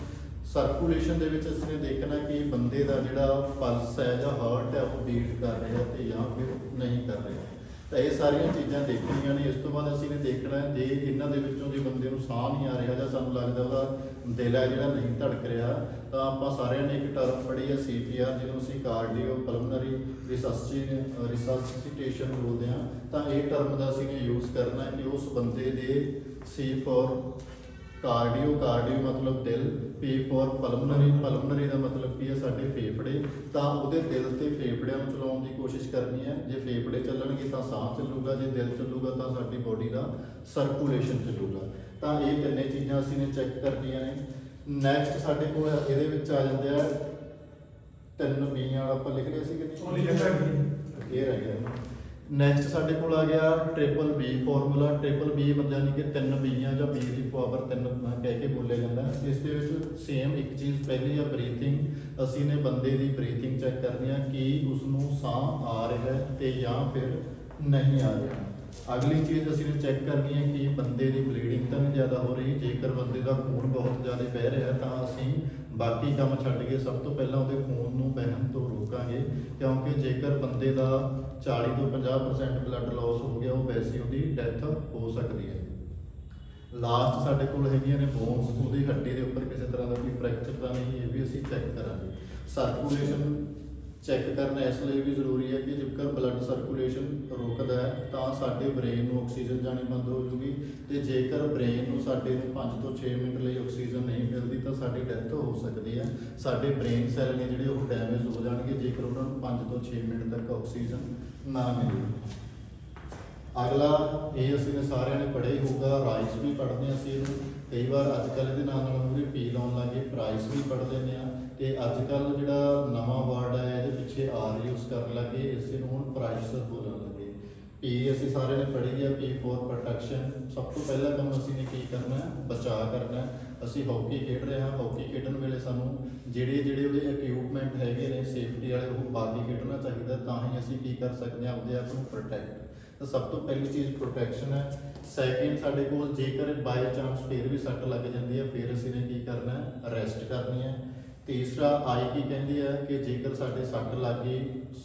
ਸਰਕੂਲੇਸ਼ਨ ਦੇ ਵਿੱਚ ਅਸੀਂ ਨੇ ਦੇਖਣਾ ਕਿ ਬੰਦੇ ਦਾ ਜਿਹੜਾ ਪਲਸ ਹੈ ਜਾਂ ਹਾਰਟ ਹੈ ਉਹ ਬੀਟ ਕਰ ਰਿਹਾ ਤੇ ਜਾਂ ਫਿਰ ਨਹੀਂ ਕਰ ਰਿਹਾ। ਤਾਂ ਇਹ ਸਾਰੀਆਂ ਚੀਜ਼ਾਂ ਦੇਖਣੀਆਂ ਨੇ। ਇਸ ਤੋਂ ਬਾਅਦ ਅਸੀਂ ਨੇ ਦੇਖਣਾ ਜੇ ਇਹਨਾਂ ਦੇ ਵਿੱਚੋਂ ਜੇ ਬੰਦੇ ਨੂੰ ਸਾਹ ਨਹੀਂ ਆ ਰਿਹਾ ਜਾਂ ਸਾਨੂੰ ਲੱਗਦਾ ਉਹਦਾ ਦਿਲ ਹੈ ਜਿਹੜਾ ਨਹੀਂ ਧੜਕ ਰਿਹਾ, ਤਾਂ ਆਪਾਂ ਸਾਰਿਆਂ ਨੇ ਇੱਕ ਟਰਮ ਪੜ੍ਹੀ ਹੈ CPR, ਜਿਹਨੂੰ ਅਸੀਂ ਕਾਰਡੀਓ ਪਲਮਨਰੀ ਰਿਸਸਟੇਸ਼ਨ ਬੋਲਦੇ ਹਾਂ। ਤਾਂ ਇਹ ਟਰਮ ਦਾ ਅਸੀਂ ਨੇ ਯੂਜ਼ ਕਰਨਾ ਹੈ ਕਿ ਉਸ ਬੰਦੇ ਦੇ C ਫॉर ਕਾਰਡੀਓ ਮਤਲਬ ਦਿਲ, P ਫॉर ਪਲਮਨਰੀ ਦਾ ਮਤਲਬ ਕੀ ਹੈ, ਸਾਡੇ ਫੇਫੜੇ। ਤਾਂ ਉਹਦੇ ਦਿਲ ਤੇ ਫੇਫੜਿਆਂ ਨੂੰ ਚਲਾਉਣ ਦੀ ਕੋਸ਼ਿਸ਼ ਕਰਨੀ ਹੈ। ਜੇ ਫੇਫੜੇ ਚੱਲਣਗੇ ਤਾਂ ਸਾਹ ਚੱਲੂਗਾ, ਜੇ ਦਿਲ ਚੱਲੂਗਾ ਤਾਂ ਸਾਡੀ ਬੋਡੀ ਦਾ ਸਰਕੂਲੇਸ਼ਨ ਚੱਲੂਗਾ। ਤਾਂ ਇਹ ਤਿੰਨੇ ਚੀਜ਼ਾਂ ਅਸੀਂ ਨੇ ਚੈੱਕ ਕਰਨੀਆਂ ਨੇ। ਨੈਕਸਟ ਸਾਡੇ ਕੋਲ ਇਹਦੇ ਵਿੱਚ ਆ ਜਾਂਦੇ ਆ 3B ਵਾਲਾ ਆਪਾਂ ਲਿਖ ਲਿਆ ਸੀ ਕਿ ਨਹੀਂ, ਇਹ ਰਹਿ ਗਿਆ। ਨੈਕਸਟ ਸਾਡੇ ਕੋਲ ਆ ਗਿਆ BBB ਫਾਰਮੂਲਾ। BBB ਮਤਲਬ ਯਾਨੀ ਕਿ 3 ਬੀਆਂ ਜਾਂ B ਦੀ ਪਾਵਰ 3 ਕਹਿ ਕੇ ਬੋਲਿਆ ਜਾਂਦਾ। ਇਸ ਦੇ ਵਿੱਚ ਸੇਮ ਇੱਕ ਚੀਜ਼ ਪਹਿਲੀ ਆ ਬਰੀਥਿੰਗ। ਅਸੀਂ ਨੇ ਬੰਦੇ ਦੀ ਬਰੀਥਿੰਗ ਚੈੱਕ ਕਰਨੀ ਆ ਕਿ ਉਸ ਨੂੰ ਸਾਹ ਆ ਰਿਹਾ ਹੈ ਤੇ ਜਾਂ ਫਿਰ ਨਹੀਂ ਆ ਰਿਹਾ। ਅਗਲੀ ਚੀਜ਼ ਅਸੀਂ ਨੇ ਚੈੱਕ ਕਰਨੀ ਹੈ ਕਿ ਬੰਦੇ ਦੀ ਬਲੀਡਿੰਗ ਤਾਂ ਨਹੀਂ ਜ਼ਿਆਦਾ ਹੋ ਰਹੀ। ਜੇਕਰ ਬੰਦੇ ਦਾ ਖੂਨ ਬਹੁਤ ਜ਼ਿਆਦਾ ਵਹਿ ਰਿਹਾ ਤਾਂ ਅਸੀਂ ਬਾਕੀ ਕੰਮ ਛੱਡ ਕੇ ਸਭ ਤੋਂ ਪਹਿਲਾਂ ਉਹਦੇ ਖੂਨ ਨੂੰ ਵਹਿਣ ਤੋਂ ਰੋਕਾਂਗੇ, ਕਿਉਂਕਿ ਜੇਕਰ ਬੰਦੇ ਦਾ 40 ਤੋਂ 50% ਬਲੱਡ ਲਾਸ ਹੋ ਗਿਆ, ਉਹ ਵੈਸੇ ਉਹਦੀ ਡੈਥ ਹੋ ਸਕਦੀ ਹੈ। ਲਾਸਟ ਸਾਡੇ ਕੋਲ ਹੈਗੀਆਂ ਨੇ ਬੋਨਸ। ਉਹਦੀ ਹੱਡੀ ਦੇ ਉੱਪਰ ਕਿਸੇ ਤਰ੍ਹਾਂ ਦਾ ਕੋਈ ਫ੍ਰੈਕਚਰ ਤਾਂ ਨਹੀਂ, ਇਹ ਵੀ ਅਸੀਂ ਚੈੱਕ ਕਰਾਂਗੇ। ਸਰਕੂਲੇਸ਼ਨ ਚੈੱਕ ਕਰਨਾ ਇਸ ਲਈ ਵੀ ਜ਼ਰੂਰੀ ਹੈ ਕਿ ਜੇਕਰ ਬਲੱਡ ਸਰਕੂਲੇਸ਼ਨ ਰੁਕਦਾ ਹੈ ਤਾਂ ਸਾਡੇ ਬ੍ਰੇਨ ਨੂੰ ਆਕਸੀਜਨ ਜਾਣੀ ਬੰਦ ਹੋ ਜੂਗੀ, ਤੇ ਜੇਕਰ ਬ੍ਰੇਨ ਨੂੰ ਸਾਡੇ ਨੂੰ 5 ਤੋਂ 6 ਮਿੰਟ ਲਈ ਆਕਸੀਜਨ ਨਹੀਂ ਮਿਲਦੀ ਤਾਂ ਸਾਡੀ ਡੈਥ ਹੋ ਸਕਦੀ ਹੈ। ਸਾਡੇ ਬ੍ਰੇਨ ਸੈੱਲ ਨੇ ਜਿਹੜੇ ਉਹ ਡੈਮੇਜ ਹੋ ਜਾਣਗੇ ਜੇਕਰ ਉਹਨਾਂ ਨੂੰ 5 ਤੋਂ 6 ਮਿੰਟ ਤੱਕ ਆਕਸੀਜਨ ਨਾ ਮਿਲੇ। ਅਗਲਾ ਇਹ ਅਸੀਂ ਨੇ ਸਾਰਿਆਂ ਨੇ ਪੜ੍ਹਿਆ ਹੀ ਹੋਊਗਾ, ਰਾਈਸ ਵੀ ਪੜ੍ਹਦੇ ਹਾਂ ਅਸੀਂ ਇਹਨੂੰ, ਕਈ ਵਾਰ ਅੱਜ ਕੱਲ੍ਹ ਇਹਦੇ ਨਾਲ ਮੂਹਰੇ ਪੀ ਲਾਉਣ ਲੱਗੇ, ਪ੍ਰਾਈਸ ਵੀ ਪੜ੍ਹ ਲੈਂਦੇ ਹਾਂ, ਤੇ ਅੱਜ ਕੱਲ੍ਹ ਜਿਹੜਾ ਨਵਾਂ ਵਰਡ ਹੈ ਇਹਦੇ ਪਿੱਛੇ ਆਰ ਯੂਜ਼ ਕਰਨ ਲੱਗੇ, ਇਸੇ ਨੂੰ ਹੁਣ ਪ੍ਰਾਈਸ ਬੋਲਣ ਲੱਗੇ। ਪੀ ਅਸੀਂ ਸਾਰਿਆਂ ਨੇ ਪੜ੍ਹੀ ਹੈ, ਪੀ ਫੋਰ ਪ੍ਰੋਟੈਕਸ਼ਨ। ਸਭ ਤੋਂ ਪਹਿਲਾ ਕੰਮ ਅਸੀਂ ਨੇ ਕੀ ਕਰਨਾ ਹੈ, ਬਚਾਅ ਕਰਨਾ ਹੈ। ਅਸੀਂ ਹਾਕੀ ਖੇਡ ਰਹੇ ਹਾਂ, ਹਾਕੀ ਖੇਡਣ ਵੇਲੇ ਸਾਨੂੰ ਜਿਹੜੇ ਉਹਦੇ ਇਕਵਿਪਮੈਂਟ ਹੈਗੇ ਨੇ ਸੇਫਟੀ ਵਾਲੇ ਉਹ ਪਾ ਕੇ ਖੇਡਣਾ ਚਾਹੀਦਾ, ਤਾਂ ਹੀ ਅਸੀਂ ਕੀ ਕਰ ਸਕਦੇ ਹਾਂ, ਆਪਣੇ ਆਪ ਨੂੰ ਪ੍ਰੋਟੈਕਟ। ਤਾਂ ਸਭ ਤੋਂ ਪਹਿਲੀ ਚੀਜ਼ ਪ੍ਰੋਟੈਕਸ਼ਨ ਹੈ। ਸੈਕਿੰਡ, ਸਾਡੇ ਕੋਲ ਜੇਕਰ ਬਾਈ ਚਾਂਸ ਫਿਰ ਵੀ ਸੱਟ ਲੱਗ ਜਾਂਦੀ ਹੈ ਫਿਰ ਅਸੀਂ ਨੇ ਕੀ ਕਰਨਾ ਹੈ, ਰੈਸਟ ਕਰਨੀ ਹੈ। ਤੀਸਰਾ ਆਈ ਕੀ ਕਹਿੰਦੀ ਹੈ ਕਿ ਜੇਕਰ ਸਾਡੇ ਸੱਟ ਲੱਗ ਗਈ,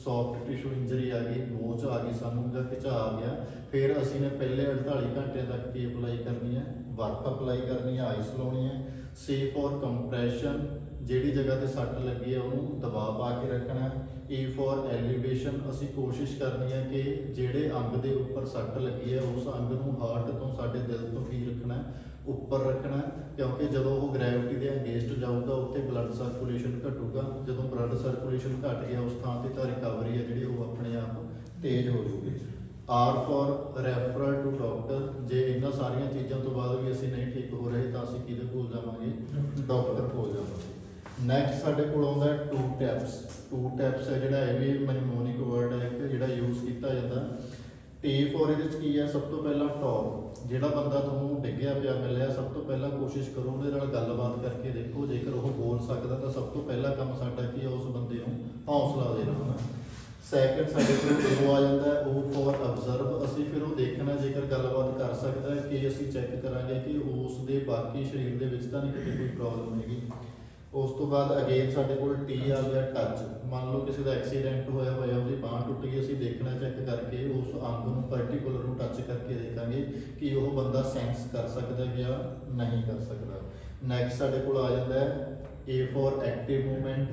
ਸੌਫਟ ਟਿਸ਼ੂ ਇੰਜਰੀ ਆ ਗਈ, ਮੋਚ ਆ ਗਈ ਸਾਨੂੰ ਜਾਂ ਖਿਚਾ ਆ ਗਿਆ, ਫਿਰ ਅਸੀਂ ਨੇ ਪਹਿਲੇ 48 ਘੰਟੇ ਤੱਕ ਕੀ ਅਪਲਾਈ ਕਰਨੀ ਹੈ, ਬਰਫ ਅਪਲਾਈ ਕਰਨੀ ਹੈ, ਆਈਸ ਲਾਉਣੀ ਹੈ। ਸੀ ਫੋਰ ਕੰਪਰੈਸ਼ਨ, ਜਿਹੜੀ ਜਗ੍ਹਾ ਤੇ ਸੱਟ ਲੱਗੀ ਹੈ ਉਹਨੂੰ ਦਬਾਅ ਪਾ ਕੇ ਰੱਖਣਾ ਹੈ। ਈ ਫੋਰ ਐਲੀਵੇਸ਼ਨ, ਅਸੀਂ ਕੋਸ਼ਿਸ਼ ਕਰਨੀ ਹੈ ਕਿ ਜਿਹੜੇ ਅੰਗ ਦੇ ਉੱਪਰ ਸੱਟ ਲੱਗੀ ਹੈ ਉਸ ਅੰਗ ਨੂੰ ਹਾਰਟ ਤੋਂ, ਸਾਡੇ ਦਿਲ ਤੋਂ ਕੀ ਰੱਖਣਾ ਹੈ, ਉੱਪਰ ਰੱਖਣਾ, ਕਿਉਂਕਿ ਜਦੋਂ ਉਹ ਗ੍ਰੈਵਿਟੀ ਦੇ ਅਗੇਂਸਟ ਜਾਊਗਾ ਉੱਥੇ ਬਲੱਡ ਸਰਕੂਲੇਸ਼ਨ ਘਟੂਗਾ। ਜਦੋਂ ਬਲੱਡ ਸਰਕੂਲੇਸ਼ਨ ਘਟ ਗਿਆ ਉਸ ਥਾਂ ਤੇ ਤਾਂ ਰਿਕਵਰੀ ਹੈ ਜਿਹੜੀ ਉਹ ਆਪਣੇ ਆਪ ਤੇਜ਼ ਹੋ ਜੂਗੀ। Or for referral to doctor, ਜੇ ਇਹਨਾਂ ਸਾਰੀਆਂ ਚੀਜ਼ਾਂ ਤੋਂ ਬਾਅਦ ਵੀ ਅਸੀਂ ਨਹੀਂ ਠੀਕ ਹੋ ਰਹੇ ਤਾਂ ਅਸੀਂ ਕਿਹਦੇ ਕੋਲ ਜਾਵਾਂਗੇ, ਡਾਕਟਰ ਕੋਲ ਜਾਵਾਂਗੇ। ਨੈਕਸਟ ਸਾਡੇ ਕੋਲ ਆਉਂਦਾ ਹੈ ਟੂ ਟੈਪਸ। ਟੂ ਟੈਪਸ ਹੈ ਜਿਹੜਾ ਇਹ ਵੀ ਮਨਮੋਨਿਕ ਵਰਡ ਹੈ ਕਿ ਜਿਹੜਾ ਯੂਜ਼ ਕੀਤਾ ਜਾਂਦਾ। ਟੀ ਫੋਰ ਇਹਦੇ ਵਿੱਚ ਕੀ ਹੈ, ਸਭ ਤੋਂ ਪਹਿਲਾਂ ਟਾਕ। ਜਿਹੜਾ ਬੰਦਾ ਤੁਹਾਨੂੰ ਡਿੱਗਿਆ ਪਿਆ ਮਿਲਿਆ, ਸਭ ਤੋਂ ਪਹਿਲਾਂ ਕੋਸ਼ਿਸ਼ ਕਰੋ ਉਹਦੇ ਨਾਲ ਗੱਲਬਾਤ ਕਰਕੇ ਦੇਖੋ, ਜੇਕਰ ਉਹ ਬੋਲ ਸਕਦਾ ਤਾਂ ਸਭ ਤੋਂ ਪਹਿਲਾ ਕੰਮ ਸਾਡਾ ਕੀ ਹੈ, ਉਸ ਬੰਦੇ ਨੂੰ ਹੌਸਲਾ ਦੇਣਾ। ਸੈਕਿੰਡ ਸਾਡੇ ਕੋਲ ਉਹ ਆ ਜਾਂਦਾ ਹੈ, ਉਹ ਫੋਰ ਅਬਜ਼ਰਵ। ਅਸੀਂ ਫਿਰ ਉਹ ਦੇਖਣਾ ਜੇਕਰ ਗੱਲਬਾਤ ਕਰ ਸਕਦਾ ਹੈ ਕਿ ਅਸੀਂ ਚੈੱਕ ਕਰਾਂਗੇ ਕਿ ਉਸ ਦੇ ਬਾਕੀ ਸਰੀਰ ਦੇ ਵਿੱਚ ਤਾਂ ਨਹੀਂ ਕਿਤੇ ਕੋਈ ਪ੍ਰੋਬਲਮ ਹੈਗੀ। ਉਸ ਤੋਂ ਬਾਅਦ ਅਗੇਨ ਸਾਡੇ ਕੋਲ ਟੀ ਆ ਗਿਆ ਟੱਚ। ਮੰਨ ਲਓ ਕਿਸੇ ਦਾ ਐਕਸੀਡੈਂਟ ਹੋਇਆ, ਉਹਦੀ ਬਾਂਹ ਟੁੱਟ ਗਈ, ਅਸੀਂ ਦੇਖਣਾ ਚੈੱਕ ਕਰਕੇ ਉਸ ਅੰਗ ਨੂੰ ਪਾਰਟੀਕੂਲਰ ਨੂੰ ਟੱਚ ਕਰਕੇ ਦੇਖਾਂਗੇ ਕਿ ਉਹ ਬੰਦਾ ਸੈਂਸ ਕਰ ਸਕਦਾ ਜਾਂ ਨਹੀਂ ਕਰ ਸਕਦਾ। ਨੈਕਸਟ ਸਾਡੇ ਕੋਲ ਆ ਜਾਂਦਾ ਹੈ ਏ ਫੋਰ ਐਕਟਿਵ ਮੂਵਮੈਂਟ।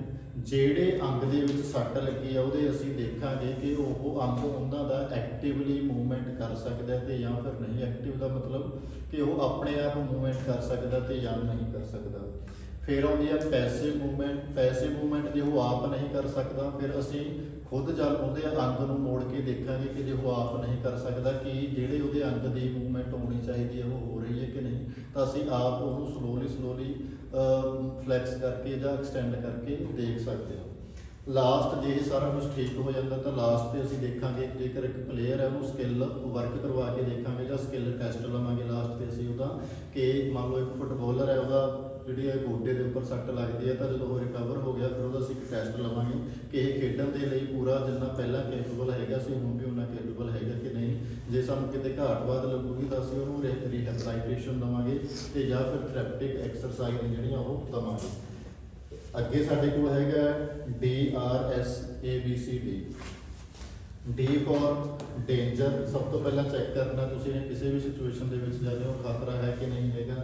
ਜਿਹੜੇ ਅੰਗ ਦੇ ਵਿੱਚ ਸੱਟ ਲੱਗੀ ਆ ਉਹਦੇ ਅਸੀਂ ਦੇਖਾਂਗੇ ਕਿ ਉਹ ਅੰਗ ਉਹਨਾਂ ਦਾ ਐਕਟਿਵਲੀ ਮੂਵਮੈਂਟ ਕਰ ਸਕਦਾ ਤੇ ਜਾਂ ਫਿਰ ਨਹੀਂ। ਐਕਟਿਵ ਦਾ ਮਤਲਬ ਕਿ ਉਹ ਆਪਣੇ ਆਪ ਮੂਵਮੈਂਟ ਕਰ ਸਕਦਾ ਤੇ ਜਾਂ ਨਹੀਂ ਕਰ ਸਕਦਾ। ਫਿਰ ਆਉਂਦੀ ਹੈ ਪੈਸਿਵ ਮੂਵਮੈਂਟ। ਪੈਸਿਵ ਮੂਵਮੈਂਟ ਜੇ ਉਹ ਆਪ ਨਹੀਂ ਕਰ ਸਕਦਾ ਫਿਰ ਅਸੀਂ ਖੁਦ ਚੱਲ ਉਹਦੇ ਅੰਗ ਨੂੰ ਮੋੜ ਕੇ ਦੇਖਾਂਗੇ ਕਿ ਜੇ ਉਹ ਆਪ ਨਹੀਂ ਕਰ ਸਕਦਾ ਕਿ ਜਿਹੜੇ ਉਹਦੇ ਅੰਗ ਦੀ ਮੂਵਮੈਂਟ ਹੋਣੀ ਚਾਹੀਦੀ ਹੈ ਉਹ ਹੋ ਰਹੀ ਹੈ ਕਿ ਨਹੀਂ, ਤਾਂ ਅਸੀਂ ਆਪ ਉਹਨੂੰ ਸਲੋਲੀ ਫਲੈਕਸ ਕਰਕੇ ਜਾਂ ਐਕਸਟੈਂਡ ਕਰਕੇ ਦੇਖ ਸਕਦੇ ਹਾਂ। ਲਾਸਟ ਜੇ ਇਹ ਸਾਰਾ ਕੁਝ ਠੀਕ ਹੋ ਜਾਂਦਾ ਤਾਂ ਲਾਸਟ ਤੇ ਅਸੀਂ ਦੇਖਾਂਗੇ ਜੇਕਰ ਇੱਕ ਪਲੇਅਰ ਹੈ ਉਹਨੂੰ ਸਕਿੱਲ ਵਰਕ ਕਰਵਾ ਕੇ ਦੇਖਾਂਗੇ ਜਾਂ ਸਕਿੱਲ ਟੈਸਟ ਲਵਾਂਗੇ ਲਾਸਟ ਤੇ ਅਸੀਂ ਉਹਦਾ, ਕਿ ਮੰਨ ਲਓ ਇੱਕ ਫੁੱਟਬਾਲਰ ਹੈ ਉਹਦਾ ਜਿਹੜੀ ਹੈ ਗੋਡੇ ਦੇ ਉੱਪਰ ਸੱਟ ਲੱਗਦੀ ਹੈ ਤਾਂ ਜਦੋਂ ਉਹ ਰਿਕਵਰ ਹੋ ਗਿਆ ਫਿਰ ਉਹਦਾ ਅਸੀਂ ਇੱਕ ਟੈਸਟ ਲਵਾਂਗੇ ਕਿ ਇਹ ਖੇਡਣ ਦੇ ਲਈ ਪੂਰਾ ਜਿੰਨਾ ਪਹਿਲਾਂ ਕੈਪੇਬਲ ਹੈਗਾ ਸੀ ਹੁਣ ਵੀ ਉਹਨਾਂ ਕੈਪੇਬਲ ਹੈਗਾ ਕਿ ਨਹੀਂ। ਜੇ ਸਾਨੂੰ ਕਿਤੇ ਘਾਟ ਬਾਅਦ ਲੱਗੂਗੀ ਤਾਂ ਅਸੀਂ ਉਹਨੂੰ ਰੀਹੈਬਿਲਿਟੇਸ਼ਨ ਦੇਵਾਂਗੇ ਤੇ ਜਾਂ ਫਿਰ ਥੈਰੇਪਿਕ ਐਕਸਰਸਾਈਜ਼ ਜਿਹੜੀਆਂ ਉਹ ਦੇਵਾਂਗੇ। ਅੱਗੇ ਸਾਡੇ ਕੋਲ ਹੈਗਾ DRSABCD। ਡੀ ਫॉर ਡੇਂਜਰ, ਸਭ ਤੋਂ ਪਹਿਲਾਂ ਚੈੱਕ ਕਰਨਾ ਤੁਸੀਂ ਨੇ ਕਿਸੇ ਵੀ ਸਿਚੁਏਸ਼ਨ ਦੇ ਵਿੱਚ ਜਾਂਦੇ ਹੋ ਖਤਰਾ ਹੈ ਕਿ ਨਹੀਂ ਹੈਗਾ।